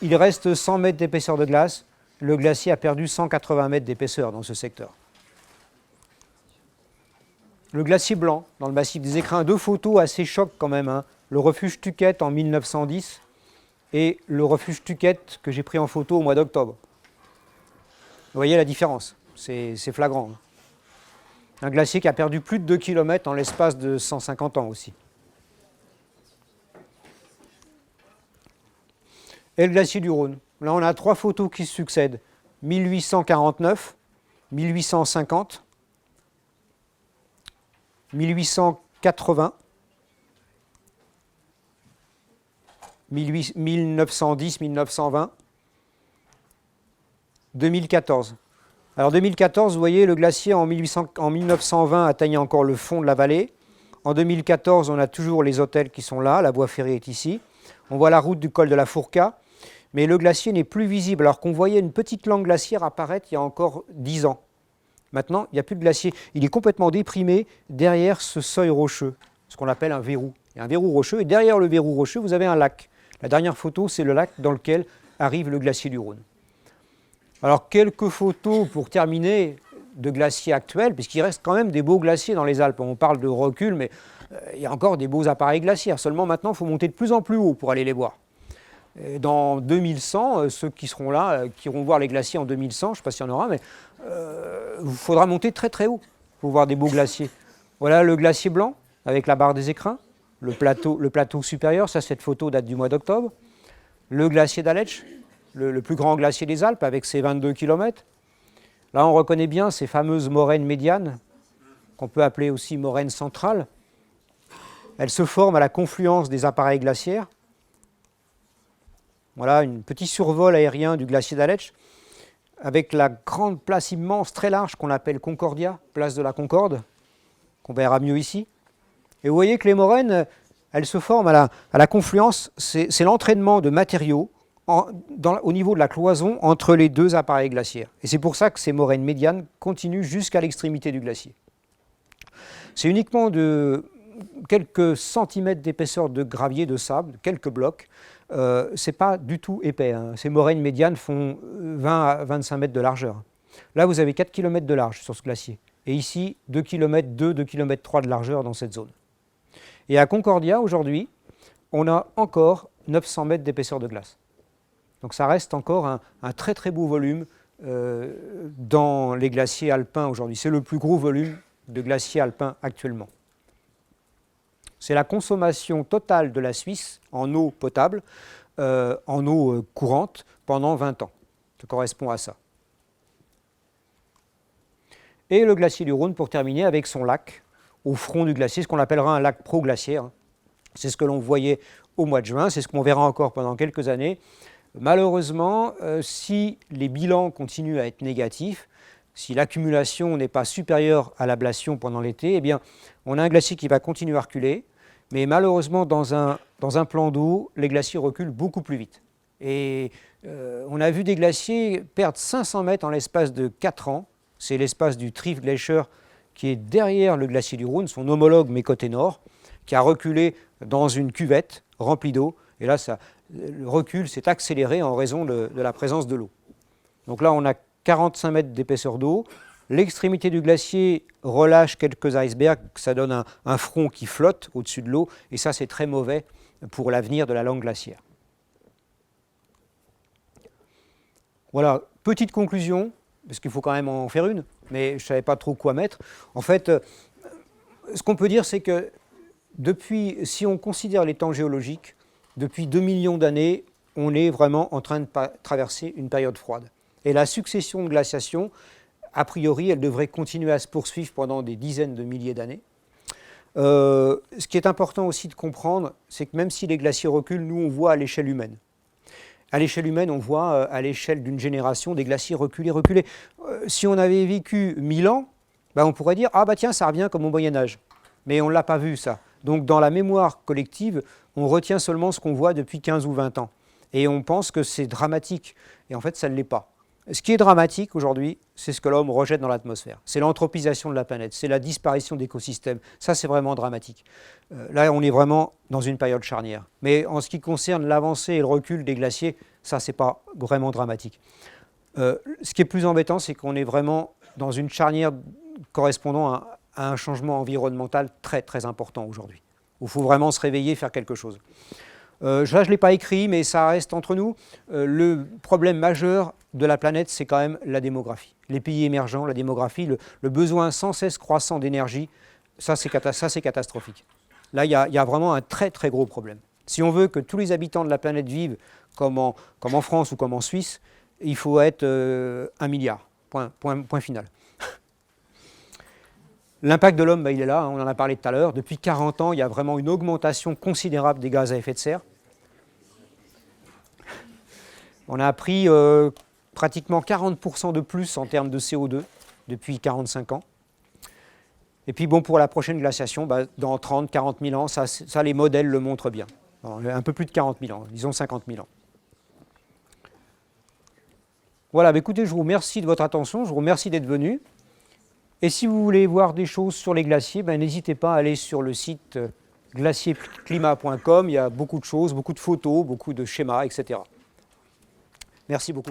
Il reste 100 mètres d'épaisseur de glace. Le glacier a perdu 180 mètres d'épaisseur dans ce secteur. Le glacier blanc, dans le massif des Écrins, deux photos assez chocs quand même. Le refuge Tuquette en 1910 et le refuge Tuquette que j'ai pris en photo au mois d'octobre. Vous voyez la différence, c'est flagrant. Un glacier qui a perdu plus de 2 km en l'espace de 150 ans aussi. Et le glacier du Rhône. Là, on a trois photos qui se succèdent. 1849, 1850, 1880, 1910, 1920, 2014. Alors 2014, vous voyez, le glacier en 1920 atteignait encore le fond de la vallée. En 2014, on a toujours les hôtels qui sont là, la voie ferrée est ici. On voit la route du col de la Fourca, mais le glacier n'est plus visible, alors qu'on voyait une petite langue glaciaire apparaître il y a encore 10 ans. Maintenant, il n'y a plus de glacier. Il est complètement déprimé derrière ce seuil rocheux, ce qu'on appelle un verrou. Il y a un verrou rocheux, et derrière le verrou rocheux, vous avez un lac. La dernière photo, c'est le lac dans lequel arrive le glacier du Rhône. Alors, quelques photos pour terminer de glaciers actuels, puisqu'il reste quand même des beaux glaciers dans les Alpes. On parle de recul, mais il y a encore des beaux appareils glaciaires. Seulement maintenant, il faut monter de plus en plus haut pour aller les voir. Et dans 2100, ceux qui seront là, qui iront voir les glaciers en 2100, je ne sais pas s'il y en aura, mais il faudra monter très très haut pour voir des beaux glaciers. Voilà le glacier blanc avec la barre des Écrins, le plateau supérieur, ça cette photo date du mois d'octobre. Le glacier d'Aletsch, le plus grand glacier des Alpes avec ses 22 km. Là, on reconnaît bien ces fameuses moraines médianes, qu'on peut appeler aussi moraines centrales. Elles se forment à la confluence des appareils glaciaires. Voilà un petit survol aérien du glacier d'Aletsch, avec la grande place immense, très large, qu'on appelle Concordia, place de la Concorde, qu'on verra mieux ici. Et vous voyez que les moraines, elles se forment à la confluence, c'est l'entraînement de matériaux au niveau de la cloison entre les deux appareils glaciaires. Et c'est pour ça que ces moraines médianes continuent jusqu'à l'extrémité du glacier. C'est uniquement de quelques centimètres d'épaisseur de gravier, de sable, quelques blocs. Ce n'est pas du tout épais. Ces moraines médianes font 20 à 25 mètres de largeur. Là, vous avez 4 km de large sur ce glacier. Et ici, 2 km 2 km 3 de largeur dans cette zone. Et à Concordia, aujourd'hui, on a encore 900 mètres d'épaisseur de glace. Donc ça reste encore un très très beau volume dans les glaciers alpins aujourd'hui. C'est le plus gros volume de glaciers alpins actuellement. C'est la consommation totale de la Suisse en eau potable, en eau courante, pendant 20 ans. Ça correspond à ça. Et le glacier du Rhône, pour terminer, avec son lac au front du glacier, ce qu'on appellera un lac proglaciaire. C'est ce que l'on voyait au mois de juin, c'est ce qu'on verra encore pendant quelques années. Malheureusement, si les bilans continuent à être négatifs, si l'accumulation n'est pas supérieure à l'ablation pendant l'été, eh bien, on a un glacier qui va continuer à reculer, mais malheureusement, dans un plan d'eau, les glaciers reculent beaucoup plus vite. Et on a vu des glaciers perdre 500 mètres en l'espace de 4 ans. C'est l'espace du Triefglacier qui est derrière le glacier du Rhône, son homologue mais côté nord, qui a reculé dans une cuvette remplie d'eau. Et là, le recul s'est accéléré en raison de la présence de l'eau. Donc là, on a 45 mètres d'épaisseur d'eau. L'extrémité du glacier relâche quelques icebergs, ça donne un front qui flotte au-dessus de l'eau, et ça, c'est très mauvais pour l'avenir de la langue glaciaire. Voilà, petite conclusion, parce qu'il faut quand même en faire une, mais je ne savais pas trop quoi mettre. En fait, ce qu'on peut dire, c'est que si on considère les temps géologiques, depuis 2 millions d'années, on est vraiment en train de traverser une période froide. Et la succession de glaciations a priori, elle devrait continuer à se poursuivre pendant des dizaines de milliers d'années. Ce qui est important aussi de comprendre, c'est que même si les glaciers reculent, nous, on voit à l'échelle humaine. À l'échelle humaine, on voit à l'échelle d'une génération des glaciers reculer, reculer. Si on avait vécu 1000 ans, ben on pourrait dire « Ah bah tiens, ça revient comme au Moyen-Âge ». Mais on ne l'a pas vu, ça. Donc dans la mémoire collective, on retient seulement ce qu'on voit depuis 15 ou 20 ans. Et on pense que c'est dramatique. Et en fait, ça ne l'est pas. Ce qui est dramatique aujourd'hui, c'est ce que l'homme rejette dans l'atmosphère. C'est l'anthropisation de la planète, c'est la disparition d'écosystèmes. Ça, c'est vraiment dramatique. Là, on est vraiment dans une période charnière. Mais en ce qui concerne l'avancée et le recul des glaciers, ça, c'est pas vraiment dramatique. Ce qui est plus embêtant, c'est qu'on est vraiment dans une charnière correspondant à un changement environnemental très, très important aujourd'hui. Il faut vraiment se réveiller et faire quelque chose. Ça, je ne l'ai pas écrit, mais ça reste entre nous. Le problème majeur de la planète, c'est quand même la démographie. Les pays émergents, la démographie, le besoin sans cesse croissant d'énergie, ça c'est catastrophique. Là, il y a vraiment un très très gros problème. Si on veut que tous les habitants de la planète vivent comme en France ou comme en Suisse, il faut être 1 milliard, point final. L'impact de l'homme, il est là, on en a parlé tout à l'heure. Depuis 40 ans, il y a vraiment une augmentation considérable des gaz à effet de serre. On a pris pratiquement 40% de plus en termes de CO2 depuis 45 ans. Et puis bon, pour la prochaine glaciation, dans 30-40 000 ans, ça les modèles le montrent bien. Un peu plus de 40 000 ans, disons 50 000 ans. Voilà, écoutez, je vous remercie de votre attention, je vous remercie d'être venu. Et si vous voulez voir des choses sur les glaciers, n'hésitez pas à aller sur le site glacierclimat.com. Il y a beaucoup de choses, beaucoup de photos, beaucoup de schémas, etc. Merci beaucoup.